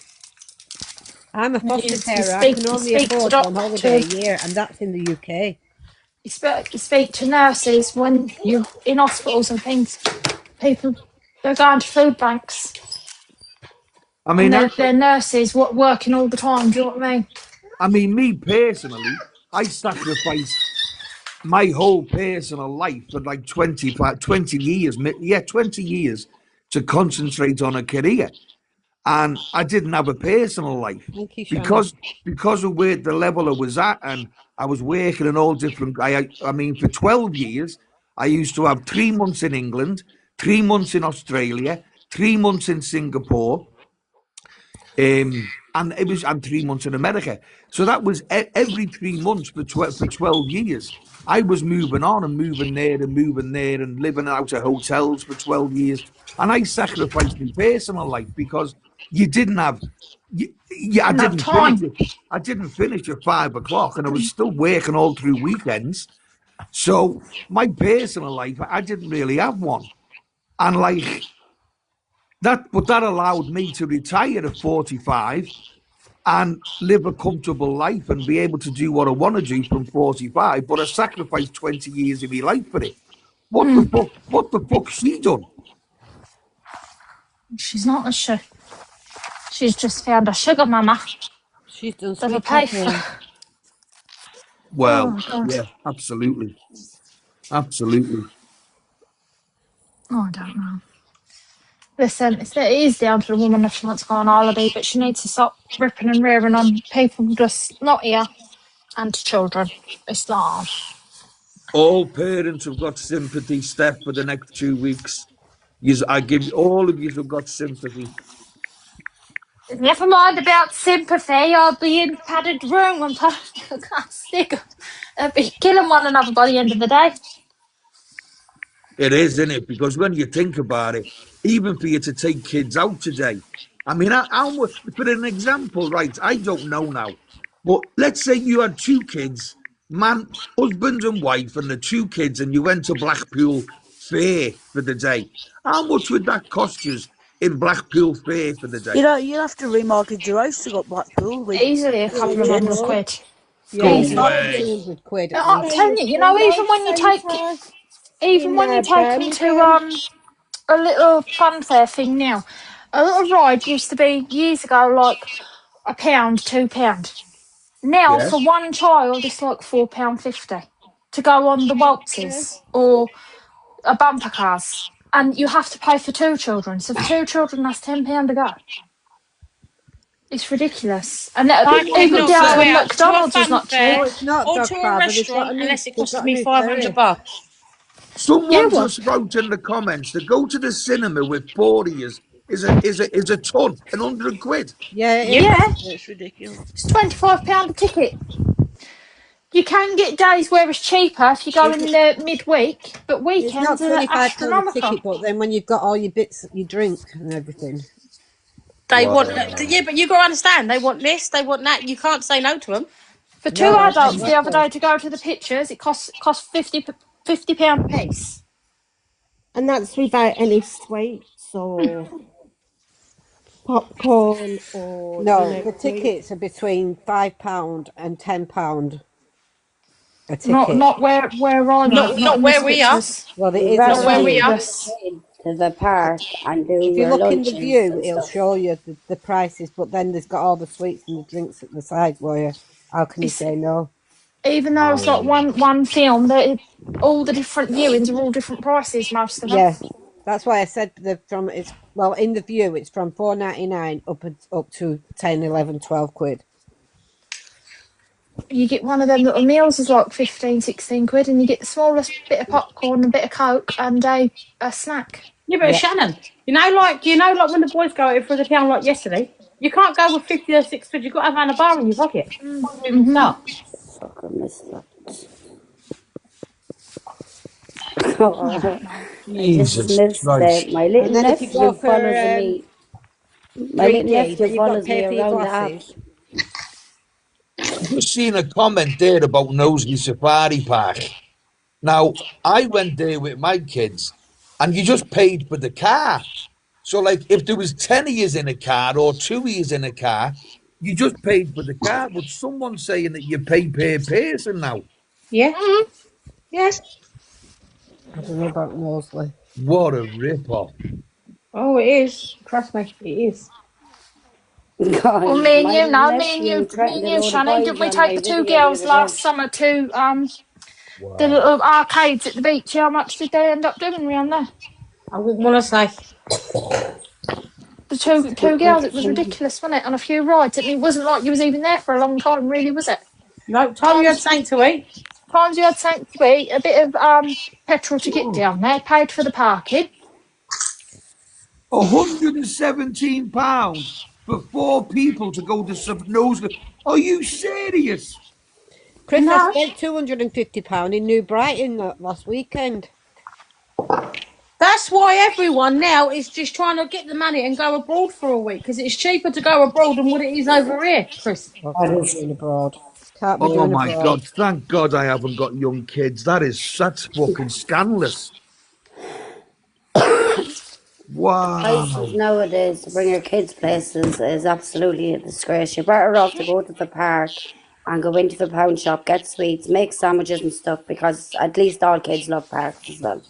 I'm a foster You carer. I speak can to only afford one holiday a doctors. year, and that's in the UK. You speak to nurses when you're in hospitals and things. People, they're going to food banks. I mean, and they're nurses working all the time. Do you know what I mean? I mean, me personally, I sacrificed my whole personal life for like 20 years, 20 years to concentrate on a career. And I didn't have a personal life Thank you, Shannon. because of where the level I was at, and I was working in all different. I mean, for 12 years, I used to have 3 months in England, 3 months in Australia, 3 months in Singapore, and 3 months in America. So that was every 3 months for 12 years. I was moving on and moving there and living out of hotels for 12 years. And I sacrificed my personal life because you didn't have, I didn't finish it. I didn't finish at 5 o'clock and I was still working all through weekends. So my personal life, I didn't really have one. And like that, but that allowed me to retire at 45 and live a comfortable life and be able to do what I want to do from 45. But I sacrificed 20 years of my life for it. What the fuck she done? She's not a sugar. She's just found a sugar mama. She's done That'll sweet pay for. Well, God. yeah, absolutely. Absolutely. Oh, I don't know. Listen, it is down to the woman if she wants to go on holiday, but she needs to stop ripping and rearing on people just not here and to children. It's not. All parents have got sympathy, Steph, for the next 2 weeks. I give all of you who've got sympathy. Never mind about sympathy. I'll be in a padded room. I can't stick. They'll be killing one another by the end of the day. It is, isn't it? Because when you think about it, even for you to take kids out today, I mean, for an example, right? I don't know now, but let's say you had two kids, husband and wife, and the two kids, and you went to Blackpool Fair for the day. How much would that cost you in Blackpool Fair for the day? You'll have to remortgage your house to go to Blackpool with Easily a couple of kids. £100. Yeah, Go it's Easily. over away. 200 quid at I'm least. telling you, even when you take them to a little fun fair thing now, a little ride used to be years ago like £1, £2. Now Yes. for one child, it's like £4.50 to go on the waltzes or a bumper cars, and you have to pay for two children. So for two children, that's £10 to go. It's ridiculous, and even down to McDonald's is not cheap. No, it's not, or Dog to a Father. They've got restaurant a new, unless it they've costs got a me new $500. Someone well- just wrote in the comments to go to the cinema with 40 is a ton, £100. Yeah, it Yeah. is. It's ridiculous. It's £25 a ticket. You can get days where it's cheaper if you go in the midweek, but It's weekends not are £25 a astronomical. ticket, but then when you've got all your bits, you drink and everything. They Wow. want, yeah, but you got to understand, they want this, they want that. You can't say no to them. For two No, adults the other exactly. day to go to the pictures, it costs £50 a piece. And that's without any sweets or popcorn or No, the tickets are between £5 and £10 a ticket. Not where I live. Not where we are. Well, it You've is got Not to where on we you. are. to the park and do If you your look in lunches the view, and it'll stuff. show you the prices, but then there's got all the sweets and the drinks at the side where you, how can you say no? Even though it's like one film, that all the different viewings are all different prices. Most of them. Yeah, that's why I said in the view it's from £4.99 up to 10, 11, 12 quid. You get one of them little meals is like 15, 16 quid, and you get the smallest bit of popcorn, a bit of Coke, and a snack. Yeah, but Shannon, you know, like when the boys go out for the town like yesterday, you can't go with 50 or 6 quid. You've got to have a bar in your pocket. Start. Fucking mislucked. I just missed that. My little And then if you nephew go for follows me. My little 3D, then nephew you've got to follows me pay for your around the house. glasses. I've just seen a comment there about Knowsley Safari Park. Now, I went there with my kids, and you just paid for the car. So, like, if there was 10 years in a car or 2 years in a car, you just paid for the car. But someone's saying that you pay per person now. Yeah. Yes. I don't know about Knowsley. What a rip-off. Oh, it is. Trust me, it is. God, Well, me and my you, no, me nephew and threatened a you, load of Shannon, boys didn't we on take my the two video girls the other last summer to the little arcades at the beach? How much did they end up doing around there? I wouldn't want to say. The two girls, it was ridiculous, wasn't it? On a few rides, and it wasn't like you was even there for a long time, really, was it? No, time you had something to eat. Times you had something to eat, a bit of petrol to get down there, paid for the parking. £117 for 4 people to go to Knowsley. Are you serious? Chris, No. I spent £250 in New Brighton last weekend. That's why everyone now is just trying to get the money and go abroad for a week, because it's cheaper to go abroad than what it is over here, Chris. Well, can't be doing abroad. Can't be Oh doing my abroad. God! Thank God I haven't got young kids. That's fucking scandalous. Wow. Prices nowadays to bring your kids places is absolutely a disgrace. You're better off to go to the park and go into the pound shop, get sweets, make sandwiches and stuff, because at least all kids love parks as well.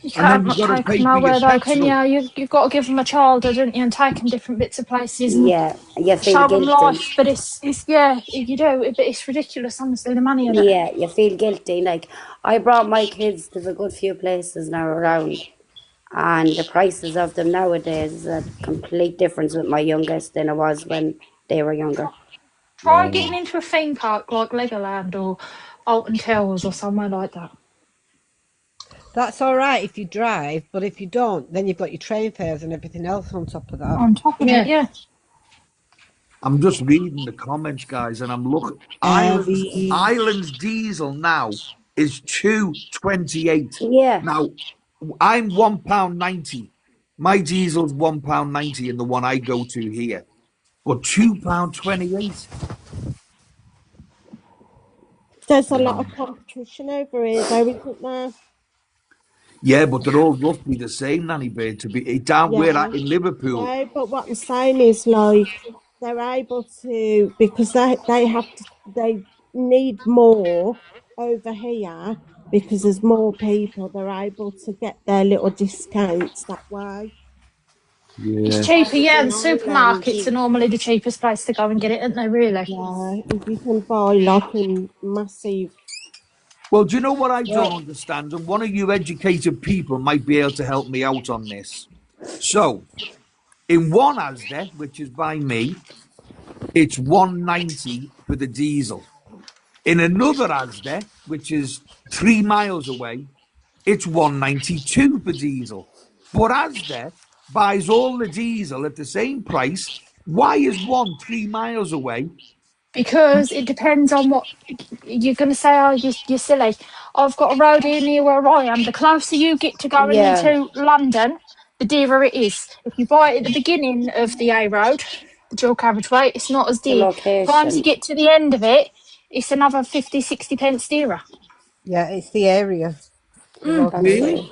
You And then can't you've got to take pay them for nowhere your though, can petrol. you? You've got to give them a childhood, don't you, and take them different bits of places and Yeah, you feel show them guilty. life. But it's yeah, you do. But it's ridiculous, honestly, the money of it. Yeah, you feel guilty. Like, I brought my kids to a good few places now around, and the prices of them nowadays is a complete difference with my youngest than it was when they were younger. Try getting into a theme park like Legoland or Alton Towers or somewhere like that. That's all right if you drive, but if you don't, then you've got your train fares and everything else on top of that. On top of Yeah. it, yeah. I'm just reading the comments, guys, and I'm looking. Island's diesel now is £2.28. Yeah. Now, I'm £1.90. My diesel's £1.90 in the one I go to here, but £2.28. There's a lot of competition over here, though, isn't there? Yeah, but they're all roughly the same, Nanny Bird. To be down where Yeah. at in Liverpool. No, but what I'm saying is, like, they're able to, because they need more over here because there's more people. They're able to get their little discounts that way. It's Yeah. cheaper, yeah. The In Ireland, supermarkets are normally the cheapest place to go and get it, aren't they, really? yeah, if you can buy like in massive. Well, do you know what I don't understand? And one of you educated people might be able to help me out on this. So, in one Asda, which is by me, it's £1.90 for the diesel. In another Asda, which is 3 miles away, it's £1.92 for diesel. But Asda buys all the diesel at the same price. Why is one 3 miles away? Because it depends on what you're going to say. Oh, you're silly. I've got a road here near where I am. The closer you get to going Yeah. into London, the dearer it is. If you buy it at the beginning of the A road, the dual carriageway, it's not as The dear. Times you location. get to the end of it, it's another 50, 60 pence dearer. Yeah, it's the area. The Mm, That's location. right.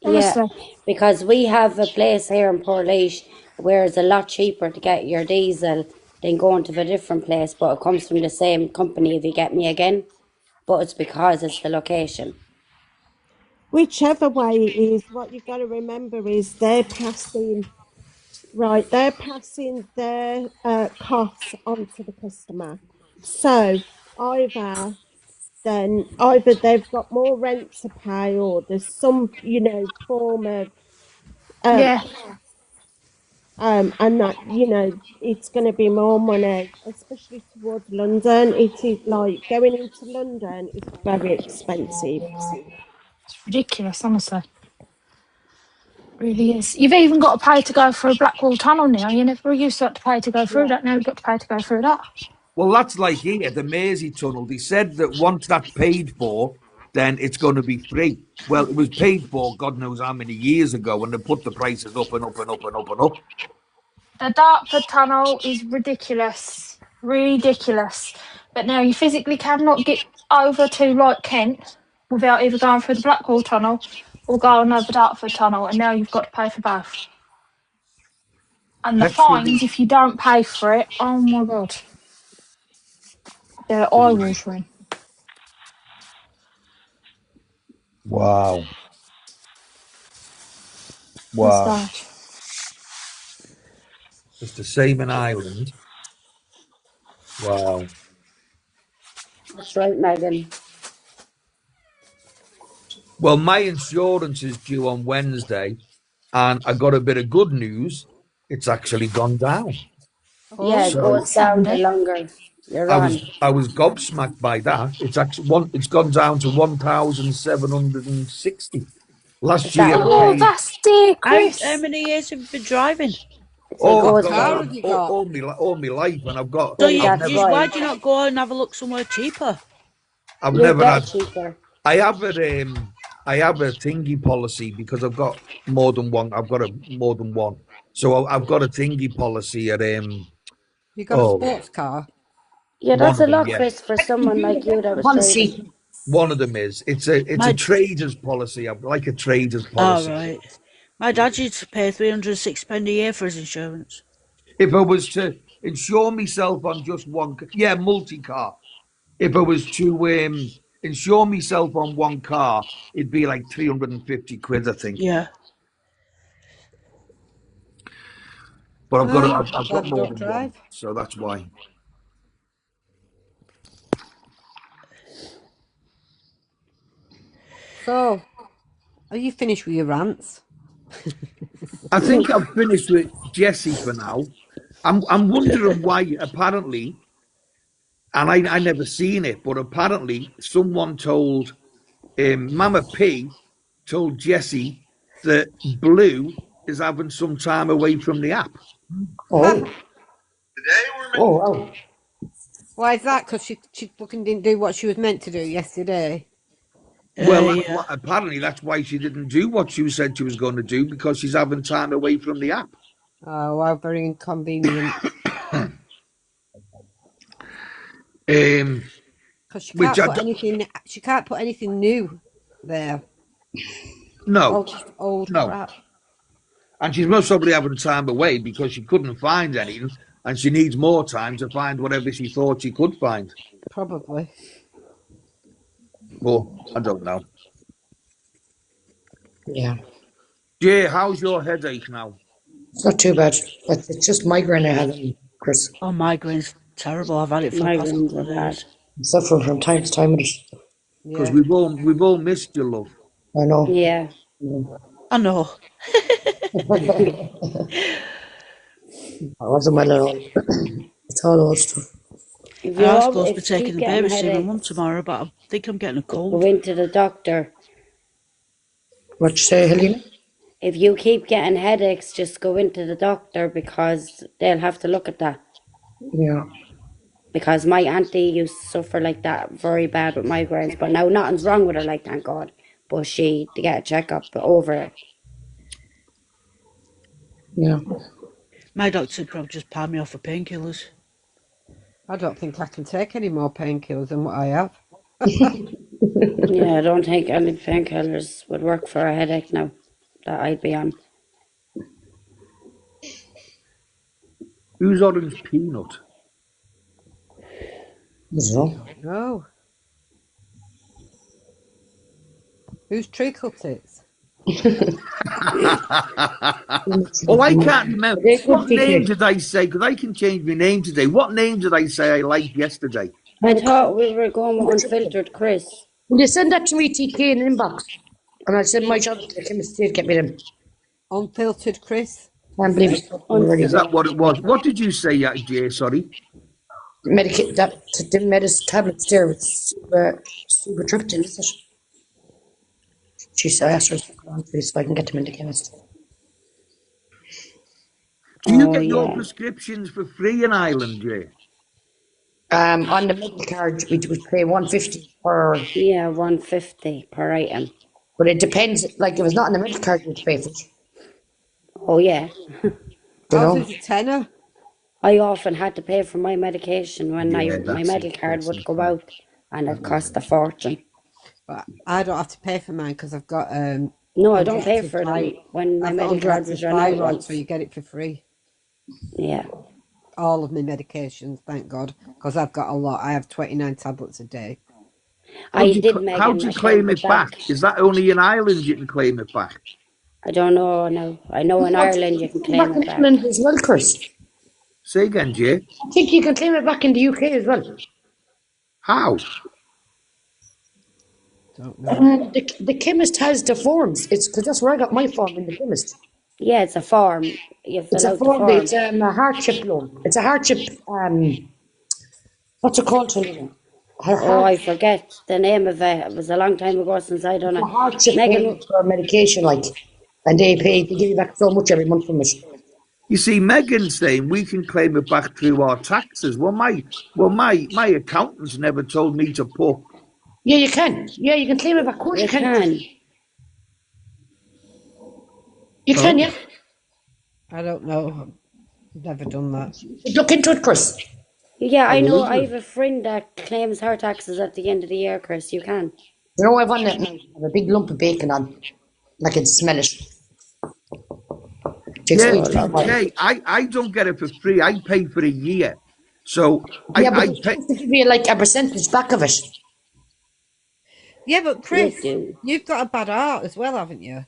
Yeah, honestly. because we have a place here in Portlaoise where it's a lot cheaper to get your diesel than going to a different place, but it comes from the same company, if you get me again. But it's because it's the location. Whichever way it is, what you've got to remember is they're passing their costs onto the customer. So either they've got more rent to pay or there's some, form of Yeah. cost, and that, it's going to be more money, especially towards London. It is like going into London is very expensive. It's ridiculous, honestly. Really is. You've even got to pay to go through Blackwall Tunnel now. You never used to have to pay to go through that. Now you've got to pay to go through that. Well, that's like here, the Mersey Tunnel. They said that once that's paid for, then it's going to be free. Well, it was paid for God knows how many years ago, and they put the prices up and up and up and up and up. The Dartford Tunnel is ridiculous. Ridiculous. But now you physically cannot get over to like Kent without either going through the Blackwall Tunnel or going over Dartford Tunnel, and now you've got to pay for both. And the fines, if you don't pay for it, oh my God. They're eye-watering. Wow. It's Wow. bad. It's the same in Ireland. Wow. That's right, Megan. Well, my insurance is due on Wednesday, and I got a bit of good news. It's actually gone down. Yeah, it So- goes down the longer you're on. I was gobsmacked by that. It's actually it's gone down to 1,760. Last Is year, that I Oh, paid. that's dear, Chris. How many years have you been driving? So it Oh, goes I've car got have you got? all my life, and I've got. So Well, I've that's never, right. why do you not go and have a look somewhere cheaper? I've You'll never get had. cheaper. I have a thingy policy because I've got more than one. I've got more than one. So I've got a thingy policy at You got a sports car? Yeah, One that's a of them, lot, yeah. Chris, for someone like you that was Policy. driving. One of them is it's a My- trader's policy. I've like a trader's Oh, policy. right. My dad used to pay £306 a year for his insurance. If I was to insure myself on just one, multi-car. If I was to insure myself on one car, it'd be like 350 quid, I think. Yeah. But I've Glad got you more don't than drive. one, so that's why. So, are you finished with your rants? I think I've finished with Jessie for now. I'm wondering why. Apparently, and I never seen it, but apparently someone told Mama P told Jessie that Blue is having some time away from the app. Oh. Oh, wow. Why is that? Because she fucking didn't do what she was meant to do yesterday. Well, Yeah. apparently that's why she didn't do what she said she was going to do, because she's having time away from the app. Oh, how very inconvenient. Because she Which can't I put don't- anything. She can't put anything new there. No, All just old no. crap. And she's most probably having time away because she couldn't find anything, and she needs more time to find whatever she thought she could find. Probably. Well, I don't know. Yeah. Jay, how's your headache now? It's not too bad. It's just migraine I have, Chris. Oh, migraine's terrible. I've had it for the past Migraines couple are of bad. days. I'm suffering from time to time with it. Because Yeah. we've all missed you, love. I know. Yeah. I know. I wasn't well at all. It's all old stuff. If I you am all, supposed to if be you taking keep the getting baby to see my mum headaches, tomorrow, but I think I'm getting a go cold. into the doctor. What you say, Helena? If you keep getting headaches, just go into the doctor because they'll have to look at that. Yeah. Because my auntie used to suffer like that very bad with migraines, but now nothing's wrong with her, like, thank God. But she to get a checkup over it. Yeah. My doctor said probably just palm me off for painkillers. I don't think I can take any more painkillers than what I have. Yeah, I don't think any painkillers would work for a headache now that I'd be on. Who's Orange Peanut? So, No. Who's Treacle Tits? Oh, I can't remember. They could What be name good. did I say? Because I can change my name today. What name did I say I liked yesterday? I thought we were going with Unfiltered Chris. Will you send that to me, TK, in an inbox? And I'll send my job to the chemist to get me them. Unfiltered Chris? Can't believe it's already Is that what it was? What did you say, Jay? Sorry. medicate that the medicine tablets there with subotriptan, is it? She said, I asked her so I can get them in the chemist. Do you Oh, get your yeah. prescriptions for free in Ireland, Jay? On the medical card, we would pay 150 per, Yeah, 150 per item. but it depends. Like, if it's not on the medical card, you'd pay for it. Oh, yeah. You Ours know? is a tenner. I often had to pay for my medication when Yeah, my that's medical it, card that's would it. go out, and it cost a fortune. But I don't have to pay for mine because I've got No, I don't pay underactive for them thyroid. when my I've got medical card underactive was run out thyroid, once. so you get it for free. Yeah. All of my medications, thank God, because I've got a lot. I have 29 tablets a day. I did, How Megan. do I you claim claimed it back? Is that only in Ireland you can claim it back? I don't know now. I know in Ireland you can claim Back it in back. England as well, Chris. Say again, Jay. I think you can claim it back in the UK as well. How? Don't know. The chemist has the forms. It's because that's where I got my form in the chemist. Yeah, it's a form. You It's fill a out the form. form. It's a hardship loan. It's a hardship. What's it called? Oh, I forget the name of it. It was a long time ago since I done A it. hardship Megan, payment for medication, like, and they give you back so much every month from it. You see, Megan's saying we can claim it back through our taxes. Well, my accountants never told me to put. Yeah, you can. Yeah, you can claim it back. Of course you you can. can. You can, yeah. I don't know. I've never done that. Look into it, Chris. Yeah, I know. will I do. have a friend that claims her taxes at the end of the year, Chris. You can. You know, I've on that now. I have a big lump of bacon on. I can smell it. Yeah, lovely. Jay, I don't get it for free. I pay for a year. So Yeah, but I they're pay. supposed to give you like a percentage back of it. Yeah, but Chris, do. you've got a bad heart as well, haven't you?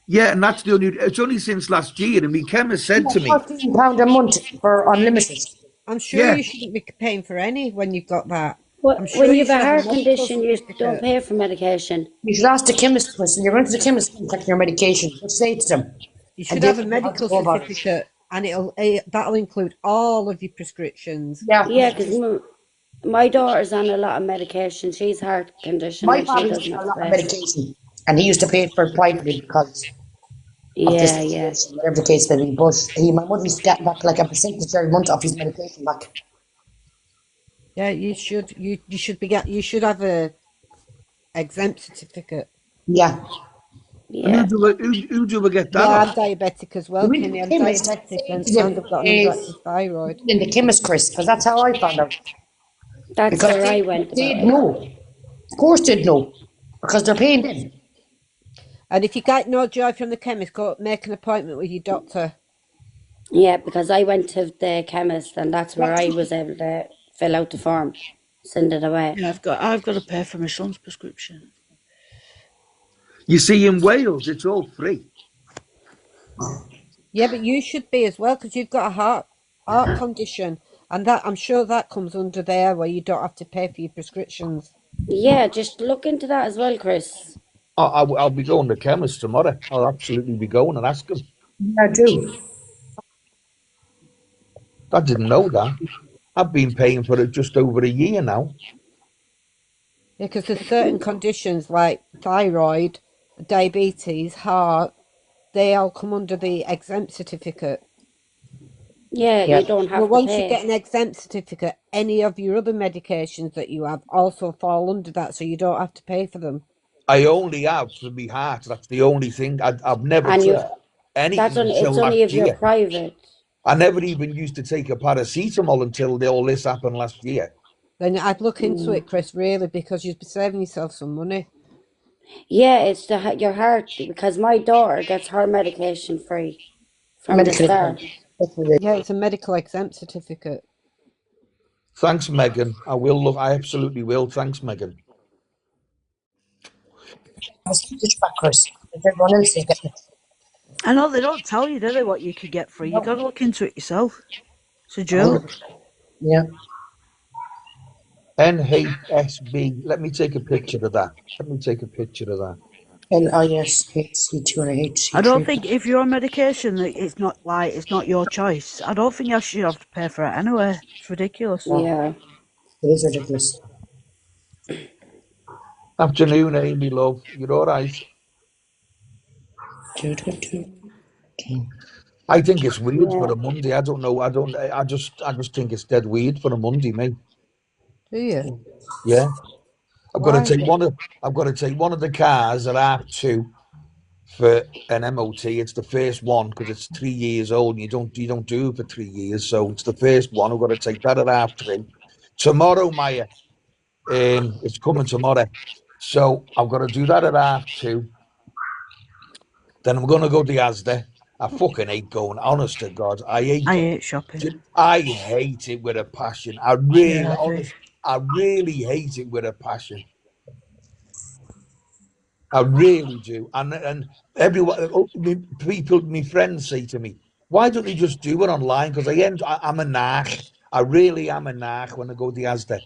Yeah, and that's the only. It's only since last year, and my chemist said to me, £14 a month for unlimited. I'm sure Yeah. you shouldn't be paying for any when you've got that. Well, I'm sure when you you have a should heart have a medical condition, you don't certificate. pay for medication. You should ask the chemist, Chris, and you're going to the chemist and taking your medication. Just say to them. You should And have they a know how to medical go about it. certificate, and that'll include all of your prescriptions. Yeah. Yeah, because my daughter's on a lot of medication. She's heart condition My and she father's doesn't on a have to lot of pay. medication. And he used to pay for it privately because of this situation, whatever the case may be. But my mother used to get back like a percentage every month off his medication back. Yeah, you should. You should you should have a exempt certificate. Yeah. And who do we get that Yeah, off? I'm diabetic as well, Kimmy. I'm diabetic and I've got an underactive thyroid. In the chemist, Chris, because that's how I found out. That's because where I went. They'd know. Of course they'd know. Because they're paying them. And if you get no joy from the chemist, go make an appointment with your doctor. Yeah, because I went to the chemist and that's where I was able to fill out the form, send it away. Yeah, I've got to pay for my son's prescription. You see, in Wales, it's all free. Yeah, but you should be as well because you've got a heart condition, and that I'm sure that comes under there where you don't have to pay for your prescriptions. Yeah, just look into that as well, Chris. I'll be going to the chemist tomorrow. I'll absolutely be going and ask him. Yeah, I do. I didn't know that. I've been paying for it just over a year now. Yeah, because there's certain conditions like thyroid, diabetes, heart, they all come under the exempt certificate. Yeah, you don't have well, to once pay. you get an exempt certificate, any of your other medications that you have also fall under that, so you don't have to pay for them. I only have for my heart. That's the only thing. I've never tried anything it's only if you're private. I never even used to take a paracetamol until all this happened last year. Then I'd look into it, Chris, really, because you'd be saving yourself some money. Yeah, it's your heart, because my daughter gets her medication free from the start. Yeah, it's a medical exempt certificate. Thanks, Megan. I will look. I absolutely will. Thanks, Megan. I'll speak to you back, Chris. If everyone else is getting it. I know they don't tell you, do they, what you could get free? You got to look into it yourself. It's a joke. Yeah. NHSB. Let me take a picture of that. LISHC2 and HC3. I don't think if you're on medication that it's not your choice. I don't think you should have to pay for it anyway. It's ridiculous. Yeah. It is ridiculous. Afternoon, Amy, love. You're all right? I think it's weird for a Monday. I don't know. I just think it's dead weird for a Monday, mate. Do you? Yeah. I've got to take one of the cars at 2:30 for an MOT. It's the first one because it's 3 years old and you don't do it for 3 years. So it's the first one. I've got to take that at 3:30. Tomorrow, Maya. It's coming tomorrow. So I've got to do that at 2:30. Then I'm going to go to Asda. I fucking hate going, honest to God. I hate shopping. I hate it with a passion. I really hate it with a passion. I really do. And everyone, my friends say to me, why don't you just do it online? Because I'm a narc. I really am a narc when I go to Asda.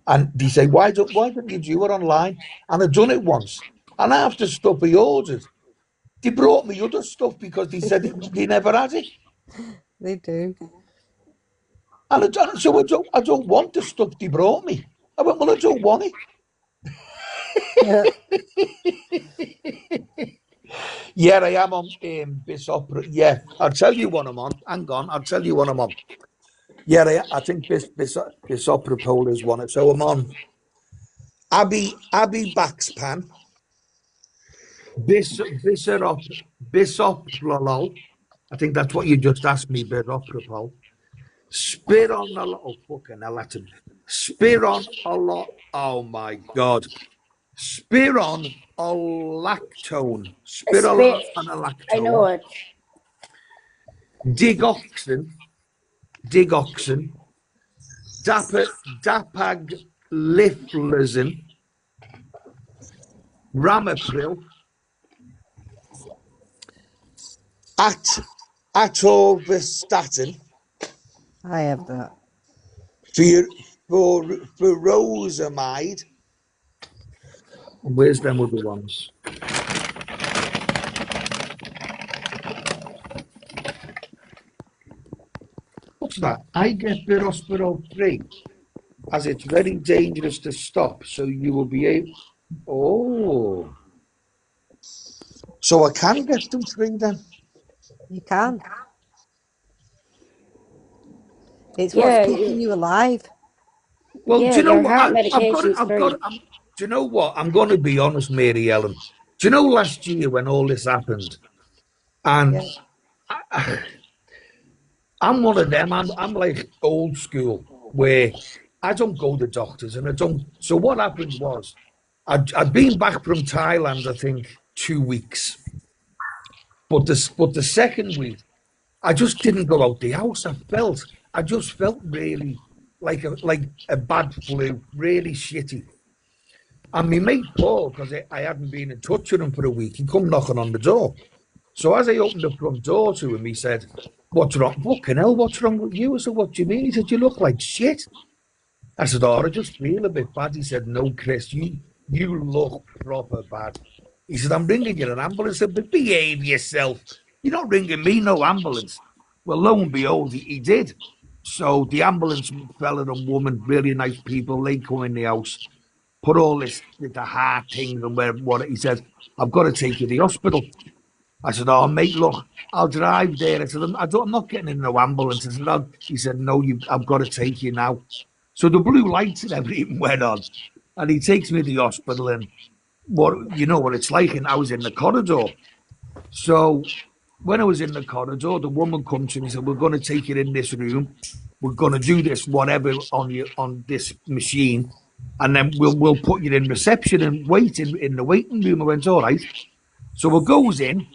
And they say, why don't you do it online? And I've done it once. And after stuff I ordered, they brought me other stuff because they said they never had it. They do. And so I don't want the stuff they brought me. I went, well, I don't want it. Yeah, I am on Bis Opera. Yeah, I'll tell you what I'm on. Hang on, I'll tell you what I'm on. Yeah, I think Bis Opera Pole is one. So I'm on Abby Baxpan, Bis Opera. I think that's what you just asked me, Bis Opera Pole. Spiron a lot. Oh, fucking hell, that's Spiron a lot. Oh my God. Spiron lactone. Spironolactone. I know it. Digoxin. Dapagliflozin. Ramipril. Atorvastatin. I have that. Furosemide. Where's them other ones? What's that? I get Birospiro free, as it's very dangerous to stop, so you will be able... Oh. So I can get them free then. You can. It's what's Yeah, keeping you alive. Well, yeah, do you know your what? heart I've got it. medication's free. Do you know what? I'm going to be honest, Mary Ellen. Do you know last year when all this happened? And Yeah. I'm one of them. I'm like old school where I don't go to doctors and I don't. So what happened was I'd been back from Thailand, I think, 2 weeks. But the second week, I just didn't go out the house. I just felt really like a bad flu, really shitty. And my mate Paul, because I hadn't been in touch with him for a week, he come knocking on the door. So as I opened the front door to him, he said, "What's wrong? Fucking hell, what's wrong with you?" I said, "What do you mean?" He said, "You look like shit." I said, "Oh, I just feel a bit bad." He said, "No, Chris, you look proper bad." He said, "I'm ringing you an ambulance." I said, "But behave yourself. You're not ringing me no ambulance." Well, lo and behold, he did. So the ambulance fella and woman, really nice people, they come in the house, put all this, the heart things and what he said, "I've got to take you to the hospital." I said, "Oh, mate, look, I'll drive there." I said, I'm not getting in no ambulance." I said, he said, "No, I've got to take you now." So the blue lights and everything went on. And he takes me to the hospital and you know what it's like. And I was in the corridor. So when I was in the corridor, the woman comes to me and said, "We're going to take you in this room. We're going to do this, whatever, on this machine. And then we'll put you in reception and wait in the waiting room." I went, "All right." So it goes in.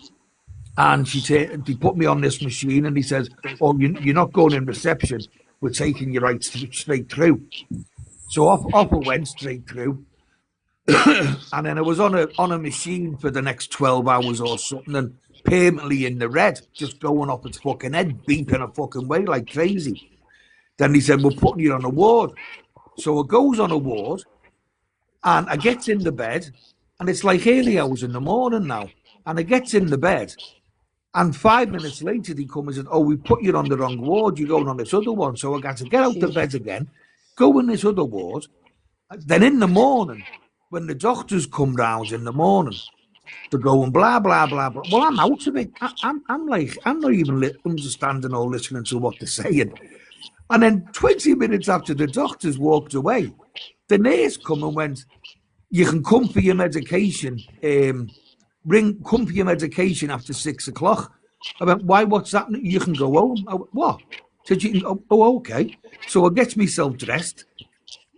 And he put me on this machine and he says, "Oh, you're not going in reception. We're taking you right straight through." So off I went straight through. And then I was on a machine for the next 12 hours or something and permanently in the red, just going off its fucking head, beeping a fucking way like crazy. Then he said, "We're putting you on a ward." So it goes on a ward and I gets in the bed and it's like early hours in the morning now. And I gets in the bed. And 5 minutes later, he comes and said, "Oh, we put you on the wrong ward. You're going on this other one." So I got to get out of bed again, go in this other ward. Then in the morning, when the doctors come round in the morning, they're going blah, blah, blah, blah. Well, I'm out of it. I'm like, I'm not even understanding or listening to what they're saying. And then 20 minutes after the doctors walked away, the nurse come and went, "You can come for your medication. Come for your medication after 6 o'clock." I went, "Why? What's happening? You can go home." I went, "What?" Said, "Oh, okay." So I gets myself dressed,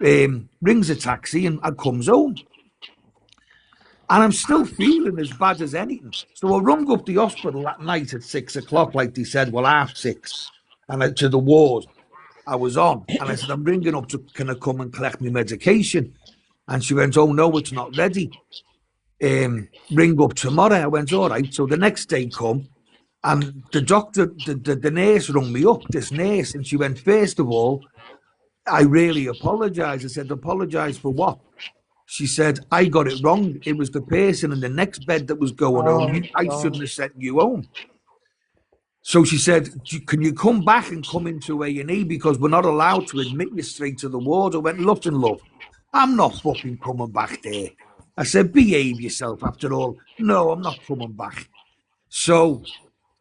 rings a taxi, and I comes home. And I'm still feeling as bad as anything. So I rung up the hospital that night at 6 o'clock, like they said, well, 6:30, and to the ward I was on. And I said, "I'm ringing up can I come and collect my medication?" And she went, "Oh, no, it's not ready. Ring up tomorrow." I went, "All right." So the next day come, and the doctor, the nurse rung me up, this nurse, and she went, "First of all, I really apologise." I said, "Apologise for what?" She said, "I got it wrong. It was the person in the next bed that was going home. I shouldn't have sent you home." So she said, "Can you come back and come into A&E because we're not allowed to admit you straight to the ward?" I went, "Look and love, I'm not fucking coming back there." I said, "Behave yourself after all." "No, I'm not coming back." So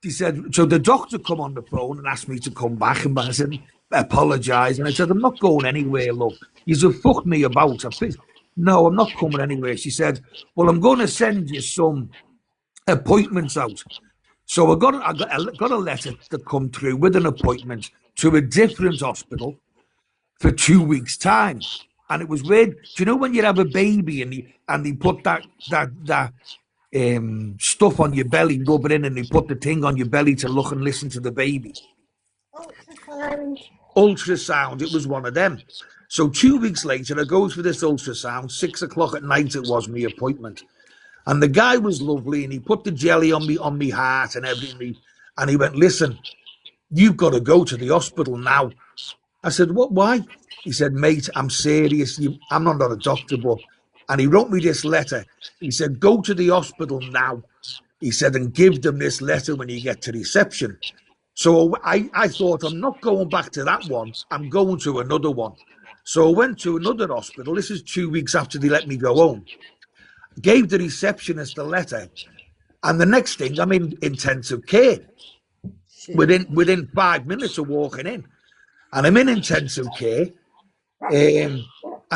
he said, so the doctor come on the phone and asked me to come back, and I said, "Apologise." And I said, "I'm not going anywhere, love. You've fucked me about." "No, I'm not coming anywhere." She said, "Well, I'm going to send you some appointments out." So I got a letter that come through with an appointment to a different hospital for 2 weeks' time. And it was weird. Do you know when you have a baby and they put that stuff on your belly, rub it in, and they put the thing on your belly to look and listen to the baby? Ultrasound. It was one of them. So 2 weeks later, I goes for this ultrasound. 6 o'clock at night, it was my appointment. And the guy was lovely, and he put the jelly on me heart and everything. And he went, "Listen, you've got to go to the hospital now." I said, "What? Why?" He said, "Mate, I'm serious. I'm not a doctor, but..." And he wrote me this letter. He said, "Go to the hospital now." He said, "And give them this letter when you get to reception." So I thought, I'm not going back to that one. I'm going to another one. So I went to another hospital. This is 2 weeks after they let me go home. Gave the receptionist the letter. And the next thing, I'm in intensive care Shit. within 5 minutes of walking in. And I'm in intensive care. And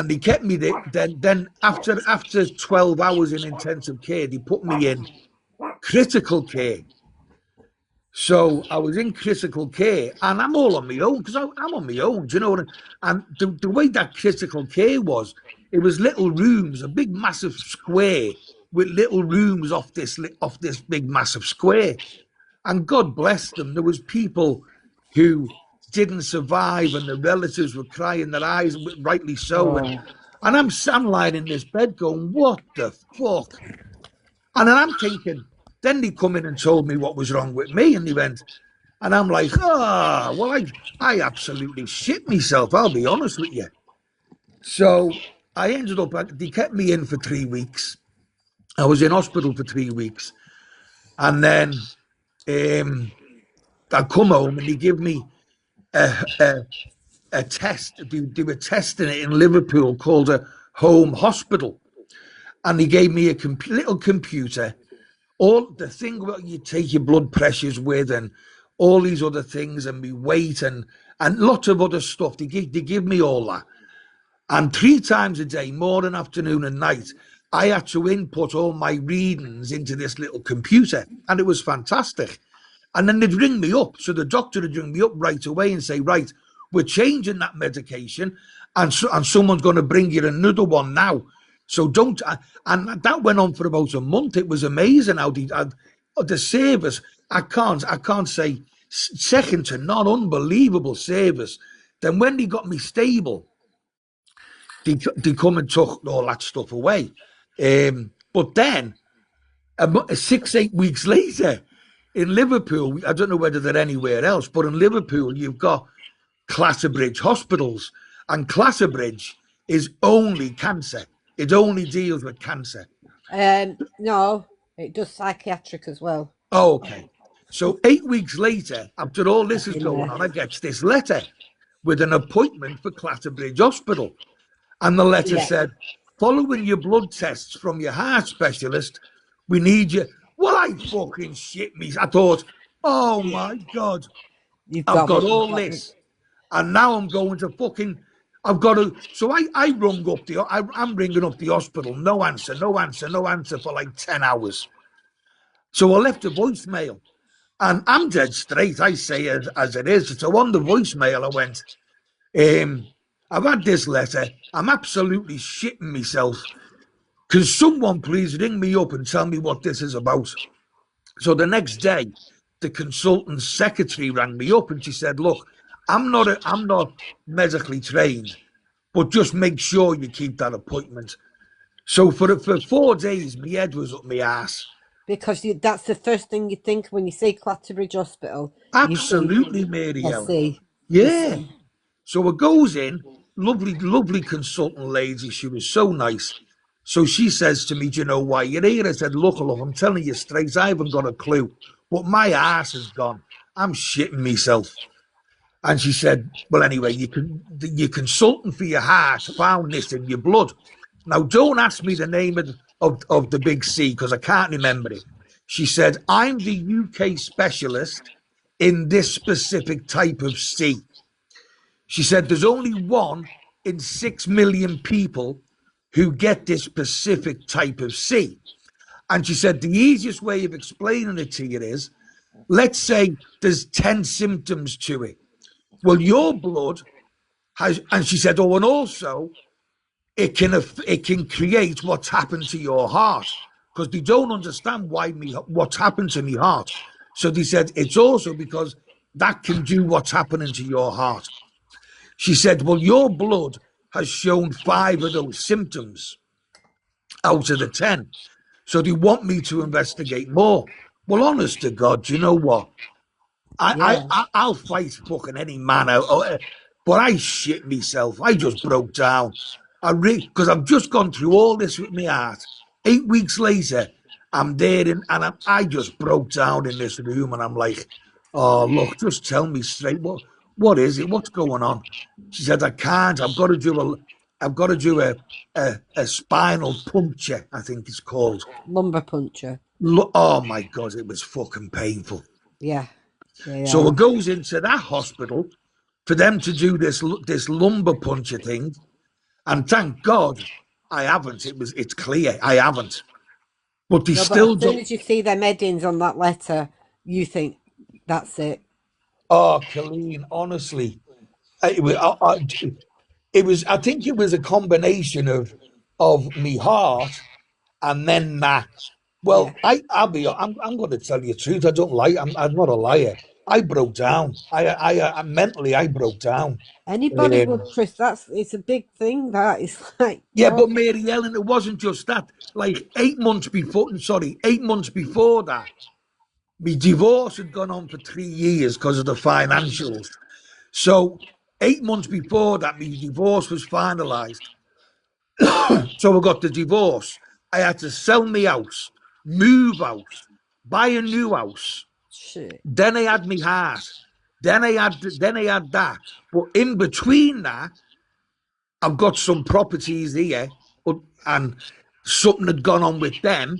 they kept me there. Then after 12 hours in intensive care, they put me in critical care. So I was in critical care, and I'm all on my own because I'm on my own, do you know? And the way that critical care was, it was little rooms, a big massive square with little rooms off this big massive square. And God bless them, there was people who didn't survive, and the relatives were crying their eyes, rightly so. And I'm lying in this bed going, what the fuck? And then I'm thinking, then they come in and told me what was wrong with me, and they went, and I'm like, well, I absolutely shit myself, I'll be honest with you. So I ended up, they kept me in for 3 weeks. I was in hospital for 3 weeks. And then I come home and they give me a test. They were testing it in Liverpool called a home hospital. And they gave me a little computer, all the thing where you take your blood pressures with and all these other things and me weight and lots of other stuff. They give me all that. And 3 times a day, morning, afternoon and night, I had to input all my readings into this little computer. And it was fantastic. And then they'd ring me up. So the doctor would ring me up right away and say, right, we're changing that medication and someone's going to bring you another one now. So don't, and that went on for about a month. It was amazing how the service, I can't say second to none, unbelievable service. Then when they got me stable, they come and took all that stuff away. But then 6-8 weeks later in Liverpool, I don't know whether they're anywhere else, but in Liverpool, you've got Clatterbridge hospitals, and Clatterbridge is only cancer. It only deals with cancer. No, it does psychiatric as well. Oh, okay. So 8 weeks later, after all this is going on, I get this letter with an appointment for Clatterbridge Hospital. And the letter said, following your blood tests from your heart specialist, we need you. Well, I fucking shit me. I thought, oh my God, I've got all this. And now I'm going to fucking, I've got to, so I rung up I'm ringing up the hospital, no answer for like 10 hours. So I left a voicemail, and I'm dead straight, I say as it is. So on the voicemail, I went, I've had this letter, I'm absolutely shitting myself. Can someone please ring me up and tell me what this is about? So the next day, the consultant secretary rang me up and she said, look, I'm not medically trained, but just make sure you keep that appointment. So for 4 days, my head was up my ass. Because that's the first thing you think when you see Clatterbridge Hospital. Absolutely, Mary Ellen. Yeah. So it goes in, lovely consultant lady. She was so nice. So she says to me, do you know why you're here? I said, look, I'm telling you straight, I haven't got a clue. But my ass is gone. I'm shitting myself. And she said, well, anyway, your consultant for your heart found this in your blood. Now, don't ask me the name of the big C, because I can't remember it. She said, I'm the UK specialist in this specific type of C. She said, there's only 1 in 6 million people who get this specific type of C. And she said, the easiest way of explaining it to you is, let's say there's 10 symptoms to it. Well, your blood has, and she said, oh, and also it can create what's happened to your heart, because they don't understand what's happened to my heart. So they said, it's also because that can do what's happening to your heart. She said, well, your blood has shown 5 of those symptoms out of the 10. So they want me to investigate more. Well, honest to God, you know what? I'll fight fucking any man out, but I shit myself. I just broke down. Because I've just gone through all this with my heart. 8 weeks later, I'm there I just broke down in this room, and I'm like, oh, look, just tell me straight, what is it? What's going on? She said, I can't. I've got to do a spinal puncture, I think it's called. Lumbar puncture. Oh my God, it was fucking painful. Yeah. Yeah. So it goes into that hospital for them to do this lumbar puncture thing, and thank God I haven't. It's clear I haven't. But they No, but still as soon don't. as you see them headings on that letter, you think that's it. Oh, Colleen, honestly, it was. I think it was a combination of me heart and then that. Well, Yeah. I'm going to tell you the truth. I don't lie. I'm not a liar. I broke down. I mentally I broke down. Anybody would, Chris. It's a big thing. That is like. Yeah, God. but Mary Ellen, it wasn't just that. Like 8 months before that, my divorce had gone on for 3 years because of the financials. So 8 months before that, my divorce was finalised. So I got the divorce. I had to sell my house, move out, buy a new house. Shit. Then I had my heart. Then I had that. But in between that, I've got some properties here, and something had gone on with them,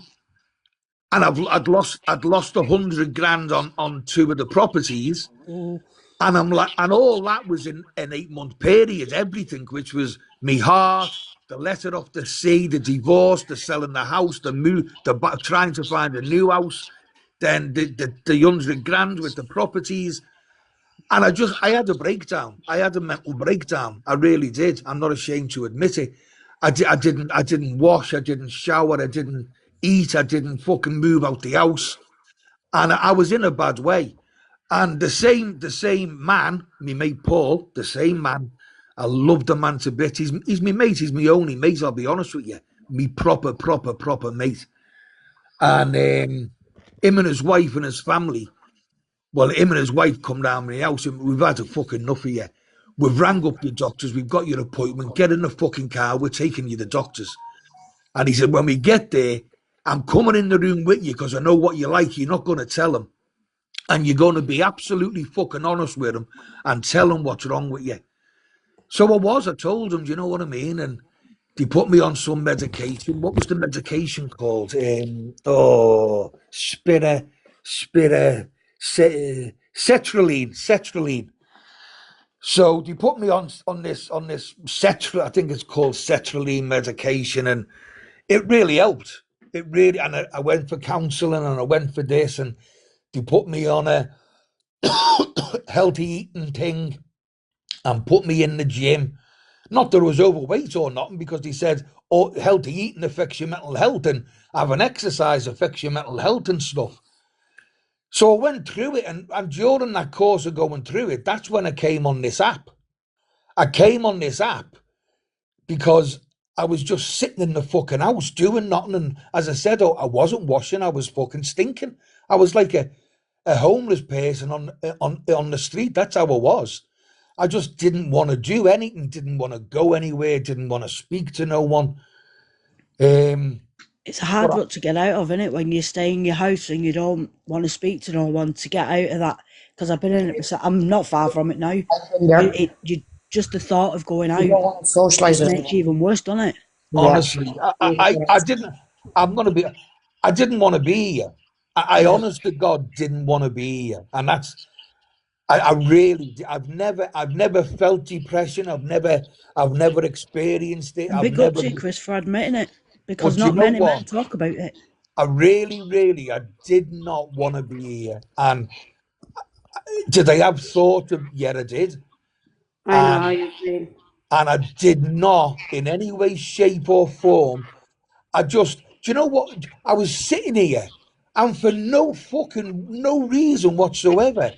and I'd lost 100 grand on 2 of the properties. Ooh. And I'm like, and all that was in an 8-month period, everything, which was me heart, the letter off the sea, the divorce, the selling the house, the move, trying to find a new house, then the 100 grand with the properties. And I had a breakdown. I had a mental breakdown. I really did. I'm not ashamed to admit it. I didn't wash. I didn't shower. I didn't eat. I didn't fucking move out the house. And I was in a bad way. And the same man, me mate Paul, the same man, I love the man to bits. He's my mate. He's my only mate. I'll be honest with you, me proper mate. And him and his wife and his family. Well, him and his wife come down to the house, and we've had a fucking enough of you. We've rang up the doctors. We've got your appointment. Get in the fucking car. We're taking you to the doctors. And he said, when we get there, I'm coming in the room with you because I know what you like. You're not going to tell them. And you're going to be absolutely fucking honest with them and tell them what's wrong with you. So I told them, do you know what I mean? And they put me on some medication. What was the medication called? Sertraline. So they put me on this I think it's called sertraline medication, and it really helped. It really, and I went for counselling and I went for this, and they put me on a healthy eating thing and put me in the gym. Not that I was overweight or nothing, because they said, oh, healthy eating affects your mental health and having exercise affects your mental health and stuff. So I went through it, and during that course of going through it, that's when I came on this app. I came on this app because I was just sitting in the fucking house doing nothing. And as I said, I wasn't washing, I was fucking stinking. I was like a homeless person on the street. That's how I was. I just didn't want to do anything, didn't want to go anywhere, didn't want to speak to no one. It's a hard rut to get out of, isn't it? When you stay in your house and you don't want to speak to no one, to get out of that. Because I've been in it myself. I'm not far from it now. Just the thought of going out makes you even worse, doesn't it? Honestly, I didn't. I didn't want to be here. I honest to God didn't want to be here, and that's. I really. I've never felt depression. I've never experienced it. And big up to you, Chris, for admitting it, because not many men talk about it. I really, I did not want to be here. And did I have thought of? Yeah, I did. I know you did. And I did not, in any way, shape, or form. Do you know what? I was sitting here, and for no reason whatsoever,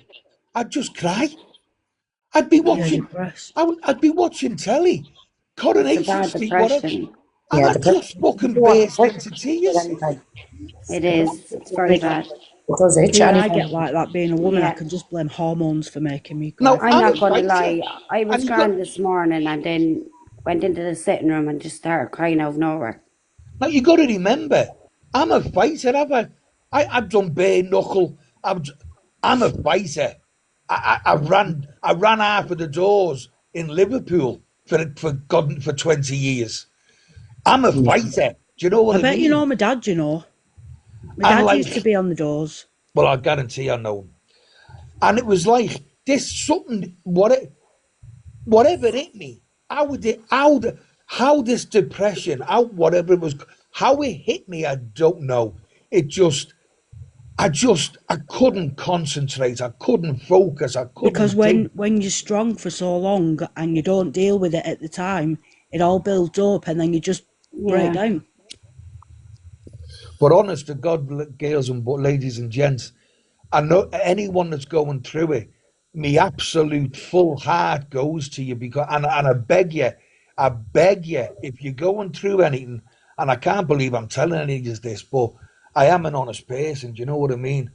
I'd just cry. I'd be watching. I'd be watching telly, Coronation Street, whatever, and I'd just fucking burst into tears. It is. It's very bad. I get like that being a woman. I can just blame hormones for making me cry. No, I'm not going to lie. I was crying this morning and then went into the sitting room and just started crying out of nowhere. Now you got to remember, I'm a fighter. I've done bare knuckle. I'm a fighter. I ran half of the doors in Liverpool for 20 years. I'm a fighter. Do you know what I mean? I bet you know my dad, you know. My And dad like, used to be on the doors. well, I guarantee I know him. And it was like this something, whatever hit me, how this depression, whatever it was, how it hit me, I don't know. I couldn't concentrate. I couldn't focus. I Because couldn't think. when you're strong for so long and you don't deal with it at the time, it all builds up and then you just break Yeah. down. But honest to God, girls and ladies and gents, I know anyone that's going through it, me absolute full heart goes to you because, and I beg you, if you're going through anything, and I can't believe I'm telling any of you this, but I am an honest person. Do you know what I mean?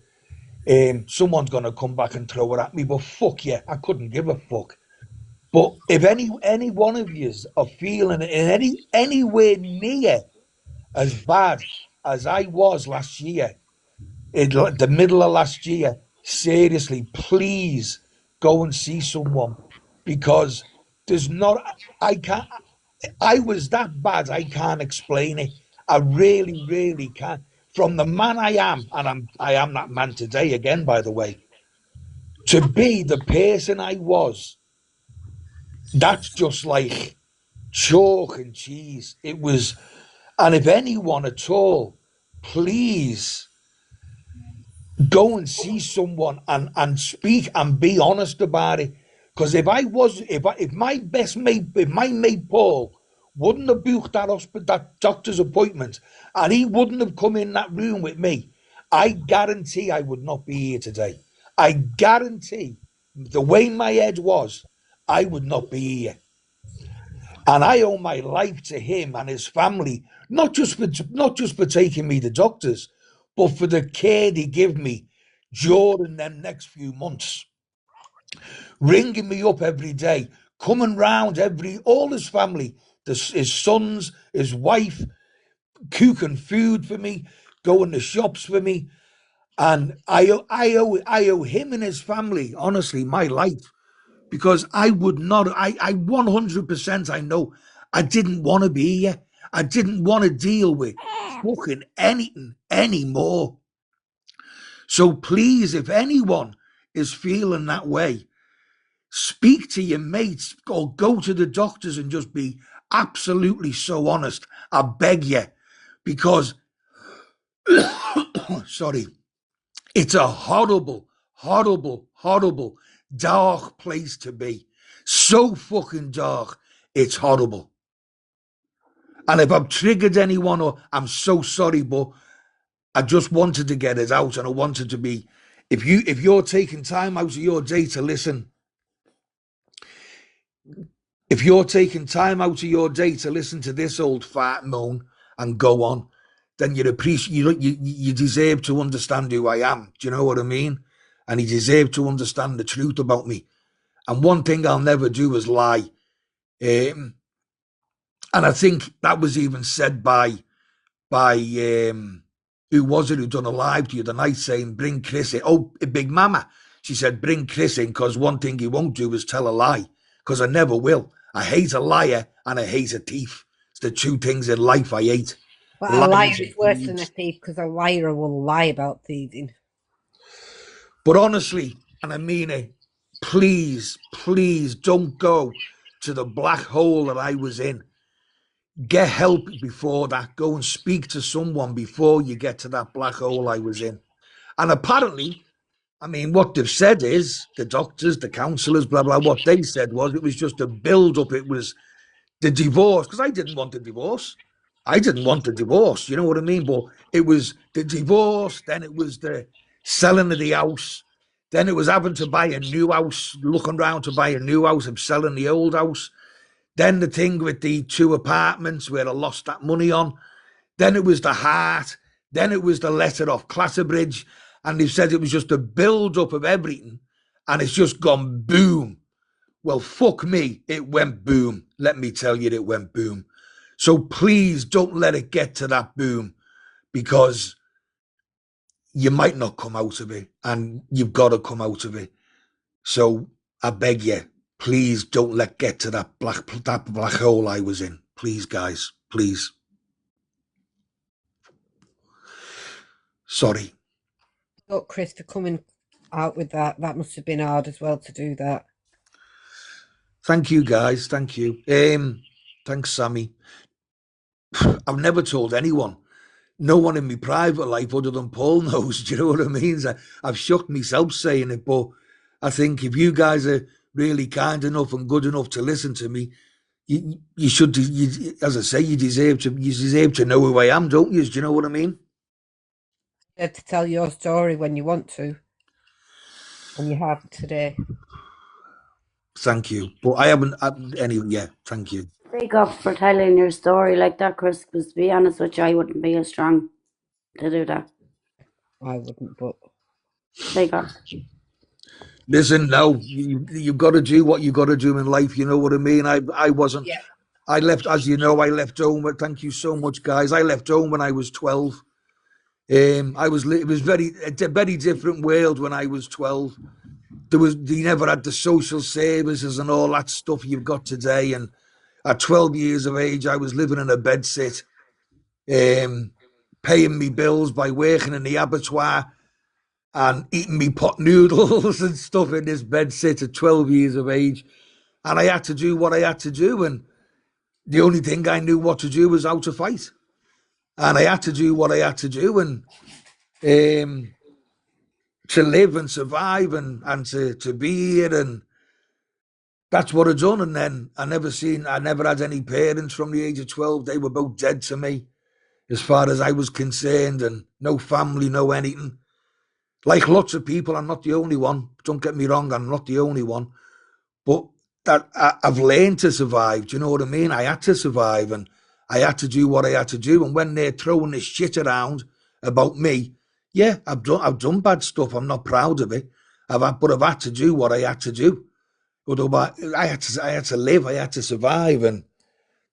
Someone's gonna come back and throw it at me, but fuck yeah, I couldn't give a fuck. But if any one of yous are feeling it in anywhere near as bad as I was last year, the middle of last year, seriously, please go and see someone because there's not. I can't. I was that bad. I can't explain it. I really, really can't. From the man I am, and I am that man today again, by the way, to be the person I was, that's just like chalk and cheese. It was, and if anyone at all, please go and see someone and speak and be honest about it. Because if my best mate, if my mate Paul wouldn't have booked that doctor's appointment, and he wouldn't have come in that room with me, I guarantee I would not be here today. I guarantee, the way my head was, I would not be here. And I owe my life to him and his family, not just for taking me to doctors, but for the care they give me during them next few months. Ringing me up every day, coming round all his family, his sons, his wife, cooking food for me, going to shops for me. And I owe him and his family, honestly, my life. Because I would not, I 100% I know I didn't want to be here. I didn't want to deal with fucking anything anymore. So please, if anyone is feeling that way, speak to your mates or go to the doctors and just be absolutely so honest. I beg you, because, sorry, it's a horrible, horrible, horrible, dark place to be. So fucking dark. It's horrible. And if I've triggered anyone, or I'm so sorry, but I just wanted to get it out, and I wanted to be. If you're taking time out of your day to listen, if you're taking time out of your day to listen to this old fart moan and go on, then you deserve to understand who I am. Do you know what I mean? And you deserve to understand the truth about me. And one thing I'll never do is lie. And I think that was even said by who was it who done a live to you the night saying, bring Chris in. Oh, Big Mama. She said, bring Chris in, because one thing he won't do is tell a lie, because I never will. I hate a liar and I hate a thief. It's the two things in life I hate. But a liar is worse than a thief, because a liar will lie about thieving. But honestly, and I mean it, please, please don't go to the black hole that I was in. Get help before that. Go and speak to someone before you get to that black hole I was in. And apparently, I mean, what they've said is, the doctors, the counsellors, blah, blah, what they said was it was just a build-up. It was the divorce, because I didn't want the divorce. I didn't want the divorce, you know what I mean? But it was the divorce, then it was the selling of the house, then it was having to buy a new house, looking around to buy a new house and selling the old house. Then the thing with the 2 apartments where I lost that money on. Then it was the heart. Then it was the letter off Clatterbridge. And they said it was just a build-up of everything. And it's just gone boom. Well, fuck me. It went boom. Let me tell you, it went boom. So please don't let it get to that boom, because you might not come out of it, and you've got to come out of it. So I beg you, please don't let get to that black hole I was in. Please, guys, please. Sorry. Look, Chris, for coming out with that. That must have been hard as well to do that. Thank you, guys. Thank you. Thanks, Sammy. I've never told anyone. No one in my private life other than Paul knows. Do you know what I mean? I've shocked myself saying it, but I think if you guys are really kind enough and good enough to listen to me, you should, as I say, you deserve to know who I am, don't you? Do you know what I mean? You have to tell your story when you want to, and you have today. Thank you, but I haven't. Anyway, yeah, thank you. Big up for telling your story like that, Chris, because to be honest with you, I wouldn't be as strong to do that. I wouldn't, but Big up. Listen, no, you've got to do what you got to do in life. You know what I mean? I wasn't. Yeah. I left, as you know, I left home. Thank you so much, guys. I left home when I was 12. It was a very different world when I was 12. They never had the social services and all that stuff you've got today. And at 12 years of age, I was living in a bedsit, paying me bills by working in the abattoir and eating me pot noodles and stuff in this bedsit at 12 years of age. And I had to do what I had to do. And the only thing I knew what to do was how to fight. And I had to do what I had to do. And to live and survive and to be here. And that's what I done. And then I never had any parents from the age of 12. They were both dead to me as far as I was concerned, and no family, no anything. Like lots of people, I'm not the only one. Don't get me wrong, I'm not the only one. But that I've learned to survive. Do you know what I mean? I had to survive, and I had to do what I had to do. And when they're throwing this shit around about me, yeah, I've done bad stuff. I'm not proud of it. But I've had to do what I had to do. Otherwise, I had to live. I had to survive, and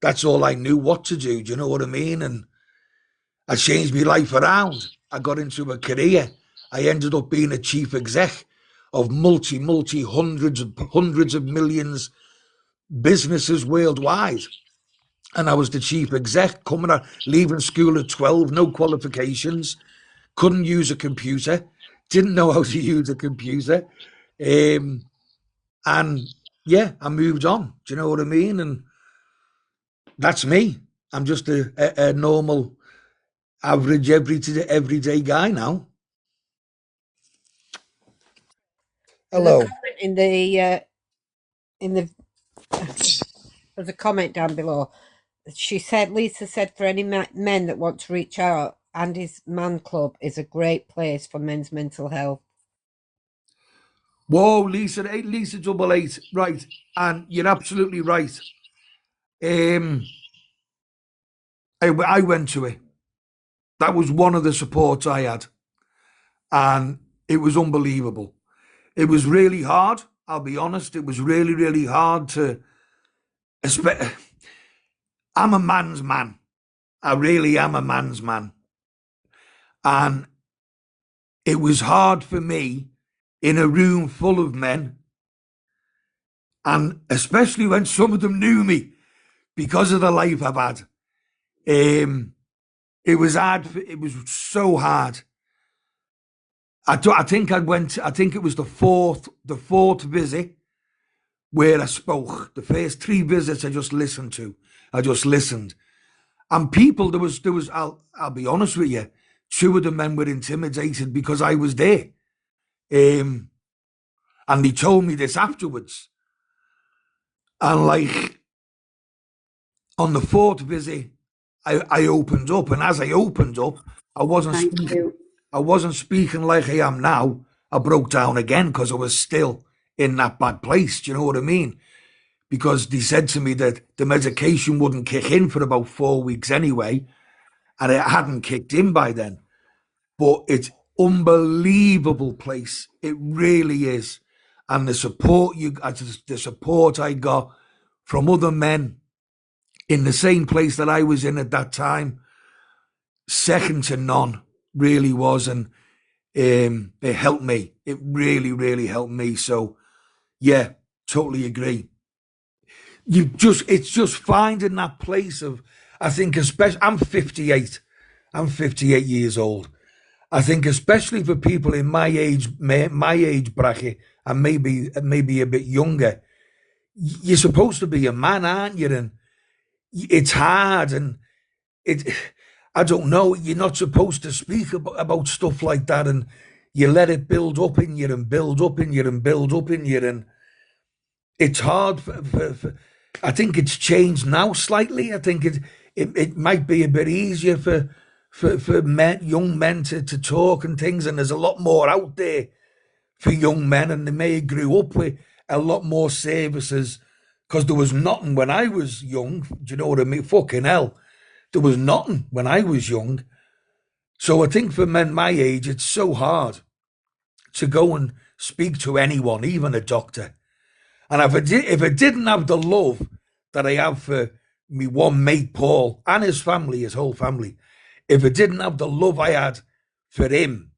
that's all I knew what to do. Do you know what I mean? And I changed my life around. I got into a career. I ended up being a chief exec of multi hundreds of millions businesses worldwide. And I was the chief exec, leaving school at 12, no qualifications, couldn't use a computer, didn't know how to use a computer. And yeah, I moved on. Do you know what I mean? And that's me. I'm just a normal, average, everyday guy now. Hello. There's a comment down below. Lisa said, for any men that want to reach out, Andy's Man Club is a great place for men's mental health. Whoa, Lisa 88, right? And you're absolutely right. I went to it. That was one of the supports I had, and it was unbelievable. It was really hard. I'll be honest. It was really, really hard to. I'm a man's man. I really am a man's man. And it was hard for me in a room full of men, and especially when some of them knew me because of the life I've had. It was hard. It was so hard. I think it was the fourth visit where I spoke. The first 3 visits I just listened to. And people, there was, I'll be honest with you, 2 of the men were intimidated because I was there. And they told me this afterwards. And like, on the 4th visit, I opened up. And as I opened up, I wasn't speaking like I am now. I broke down again because I was still in that bad place. Do you know what I mean? Because they said to me that the medication wouldn't kick in for about 4 weeks anyway, and it hadn't kicked in by then. But it's unbelievable place. It really is. And the support I got from other men in the same place that I was in at that time, second to none, really was. And it helped me. It really, really helped me. So yeah, totally agree. It's just finding that place of, I think, especially, I'm 58 years old. I think especially for people in my age bracket and maybe a bit younger, you're supposed to be a man, aren't you? And it's hard, and I don't know, you're not supposed to speak about stuff like that, and you let it build up in you and build up in you and build up in you, and it's hard for I think it's changed now slightly. I think it might be a bit easier for young men to talk and things, and there's a lot more out there for young men, and they may have grew up with a lot more services, because there was nothing when I was young. Do you know what I mean? Fucking hell, there was nothing when I was young. So I think for men my age, it's so hard to go and speak to anyone, even a doctor. And if I didn't have the love that I have for me one mate Paul and his family, his whole family, if I didn't have the love I had for him,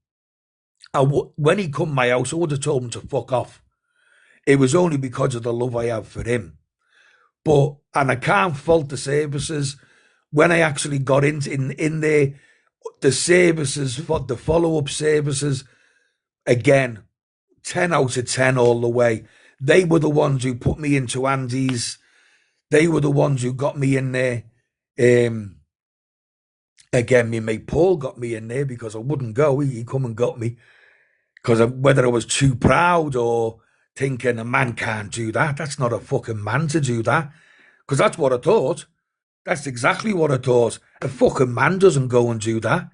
when he come to my house, I would have told him to fuck off. It was only because of the love I have for him. And I can't fault the services. When I actually got in there, the services, for the follow-up services, again, 10 out of 10 all the way. They were the ones who put me into Andy's. They were the ones who got me in there. Again, my mate Paul got me in there because I wouldn't go. He come and got me. Because whether I was too proud or thinking a man can't do that. That's not a fucking man to do that. Because that's what I thought. That's exactly what I thought. A fucking man doesn't go and do that.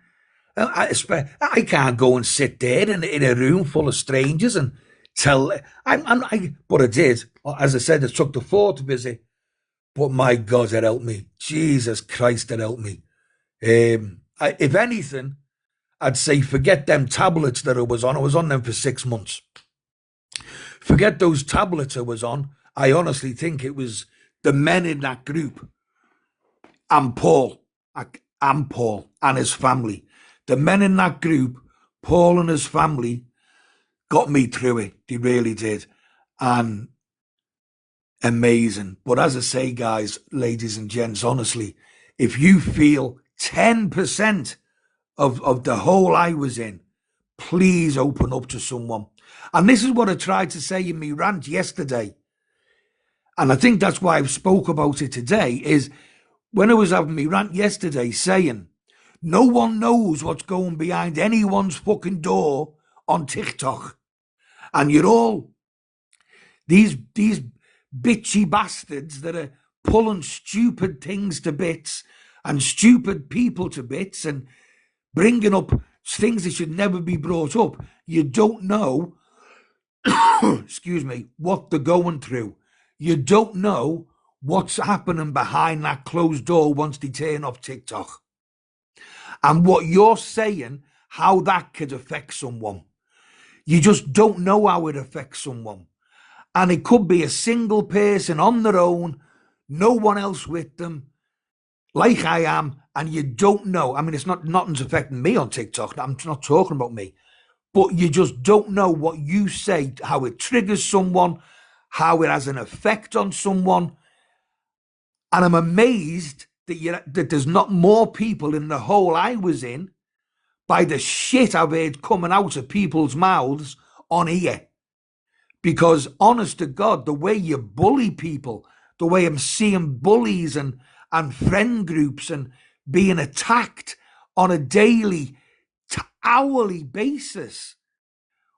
I can't go and sit there in a room full of strangers and tell. But I did. As I said, I took the 4th visit. But my God, it helped me. Jesus Christ, it helped me. If anything, I'd say forget them tablets that I was on. I was on them for 6 months. Forget those tablets I was on. I honestly think it was the men in that group and Paul and his family. The men in that group, Paul and his family, got me through it. They really did. And amazing. But as I say, guys, ladies and gents, honestly, if you feel 10% of the hole I was in, please open up to someone. And this is what I tried to say in my rant yesterday. And I think that's why I've spoke about it today, is when I was having my rant yesterday saying, no one knows what's going behind anyone's fucking door on TikTok. And you're all these bitchy bastards that are pulling stupid things to bits and stupid people to bits and bringing up things that should never be brought up. You don't know, excuse me, what they're going through. You don't know what's happening behind that closed door once they turn off TikTok. And what you're saying, how that could affect someone. You just don't know how it affects someone. And it could be a single person on their own, no one else with them, like I am, and you don't know. I mean, nothing's affecting me on TikTok. I'm not talking about me. But you just don't know what you say, how it triggers someone, how it has an effect on someone. And I'm amazed that there's not more people in the hole I was in by the shit I've heard coming out of people's mouths on here. Because honest to God, the way you bully people, the way I'm seeing bullies and friend groups and being attacked on a daily to hourly basis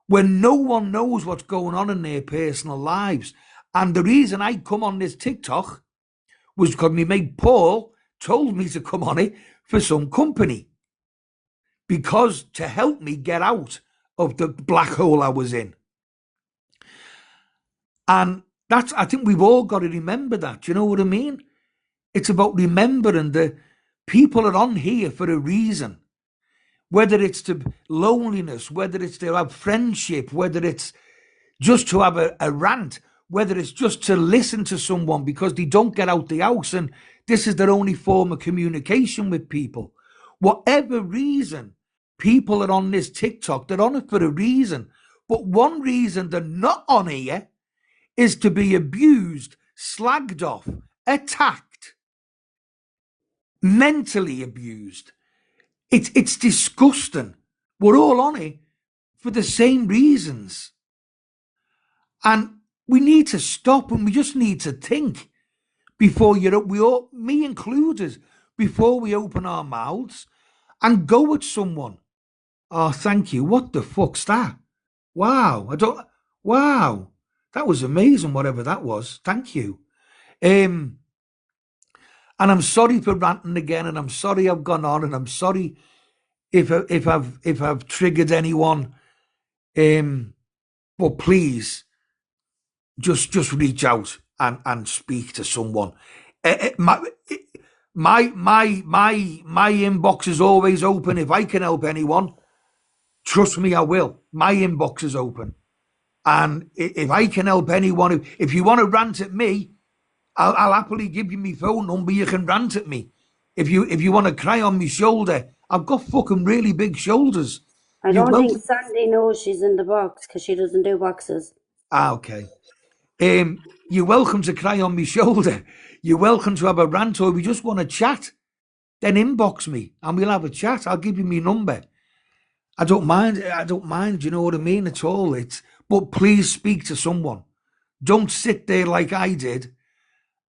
when no one knows what's going on in their personal lives. And the reason I come on this TikTok was because my mate Paul told me to come on it for some company, because to help me get out of the black hole I was in. And that's, I think we've all got to remember that. You know what I mean? It's about remembering that people are on here for a reason. Whether it's to loneliness, whether it's to have friendship, whether it's just to have a rant, whether it's just to listen to someone because they don't get out the house and this is their only form of communication with people. Whatever reason, people are on this TikTok, they're on it for a reason. But one reason they're not on here is to be abused, slagged off, attacked, mentally abused. It's disgusting we're all on it for the same reasons. And we need to stop and we just need to think before me included, before we open our mouths and go at someone. Oh, thank you. What the fuck's that? Wow. Wow. That was amazing, whatever that was. Thank you. And I'm sorry for ranting again, and I'm sorry I've gone on, and I'm sorry if I've triggered anyone. But please just reach out and speak to someone. My inbox is always open. If I can help anyone, trust me, I will. My inbox is open. And if I can help anyone, if you want to rant at me, I'll happily give you my phone number. You can rant at me. If you want to cry on my shoulder, I've got fucking really big shoulders. I don't think Sandy knows she's in the box because she doesn't do boxes. Okay. You're welcome to cry on my shoulder. You're welcome to have a rant, or if you just want to chat, then inbox me and we'll have a chat. I'll give you my number. I don't mind, you know what I mean, at all. But please speak to someone. Don't sit there like I did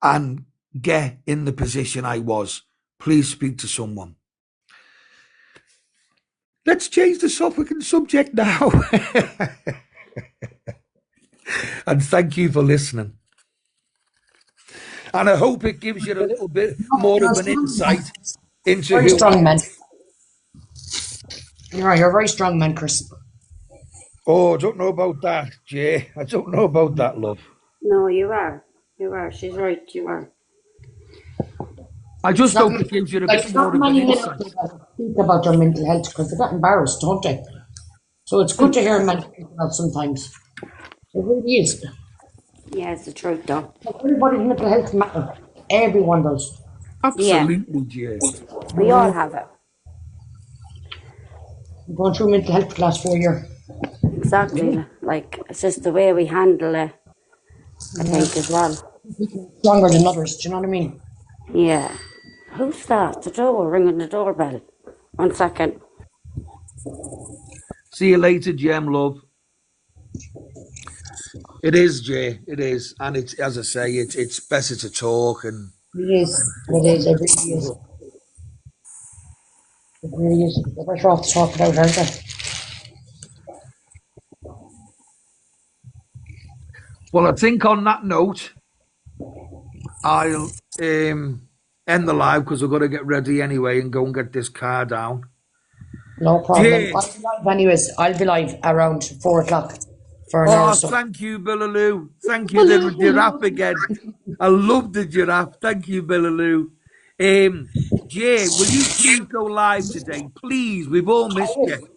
and get in the position I was. Please speak to someone. Let's change the topic and subject now. And thank you for listening. And I hope it gives you a little bit more of an insight into very strong man. You're a very strong man, Chris. Oh, I don't know about that, Jay. I don't know about that, love. No, you are. You are. She's right. You are. I just hope it gives you a bit more of an insight. Think about your mental health because they get embarrassed, don't they? So it's good to hear mental health sometimes. It really is. Yeah, it's the truth, though. Everybody's mental health matters. Everyone does. Absolutely, Jay. We all have it. I'm going through mental health for the last 4 years. Exactly. Like, it's just the way we handle it, I think, as well. Stronger than others, do you know what I mean? Yeah. Who's that? The door, ringing the doorbell. 1 second. See you later, Jem, love. It is, Jay. It is. And it's, as I say, it's better to talk. And it is. It really is. It really is. They're better off to talk about, aren't they? Well, I think on that note, I'll end the live because we've got to get ready anyway and go and get this car down. No problem. Jay. I'll be live anyways. I'll be live around 4 o'clock for an hour. Thank you, Billaloo. Thank you, the giraffe again. I love the giraffe. Thank you, Billaloo. Jay, will you please go live today? Please, we've all missed you.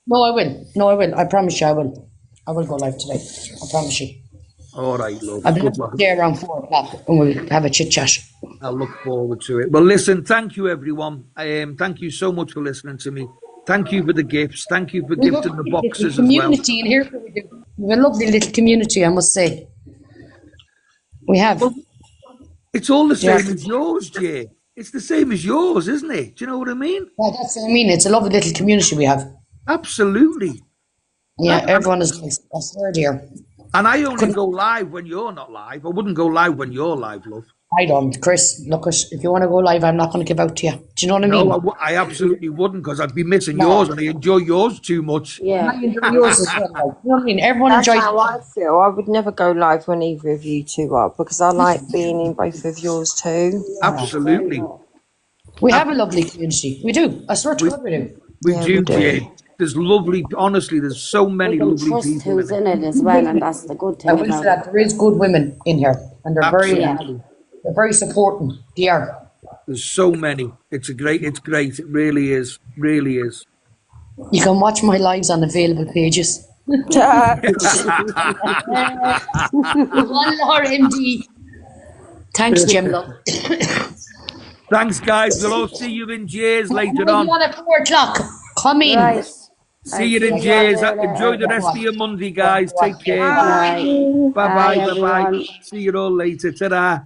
No, I will. I promise you I will. I will go live today. I promise you. All right, love. I'll be there around 4 o'clock and we'll have a chit chat. I look forward to it. Well, listen, thank you, everyone. Thank you so much for listening to me. Thank you for the gifts. Thank you for gifting the boxes as well. Community in here. We have a lovely little community, I must say. We have. Well, it's all the same as yours, Jay. It's the same as yours, isn't it? Do you know what I mean? Yeah, that's what I mean. It's a lovely little community we have. Absolutely. Yeah, everyone is nice. I swear, dear. And I only go live when you're not live. I wouldn't go live when you're live, love. I don't. Chris, look, if you want to go live, I'm not going to give out to you. Do you know what I mean? No, I absolutely wouldn't because I'd be missing yours and I enjoy yours too much. Yeah. I enjoy yours as well. Like, you know what I mean? Everyone That's enjoys how I feel. I would never go live when either of you two are because I like being in both of yours too. Absolutely. We have a lovely community. We do. I swear to God we do. We do, Jay. There's lovely, honestly, there's so many lovely trust people. Who's in it as well, and that's the good thing. I will say that there is good women in here, and they're very supporting. They are. There's so many. It's great. It really is. Really is. You can watch my lives on available pages. One Laura MD. Thanks, Jim. Thanks, guys. We'll all see you in Jay's later on. At 4 o'clock. Come in. Right. See you in Jay's. Enjoy the rest of your Monday, guys. Take care. Bye. Bye-bye. Bye-bye. See you all later. Ta-da.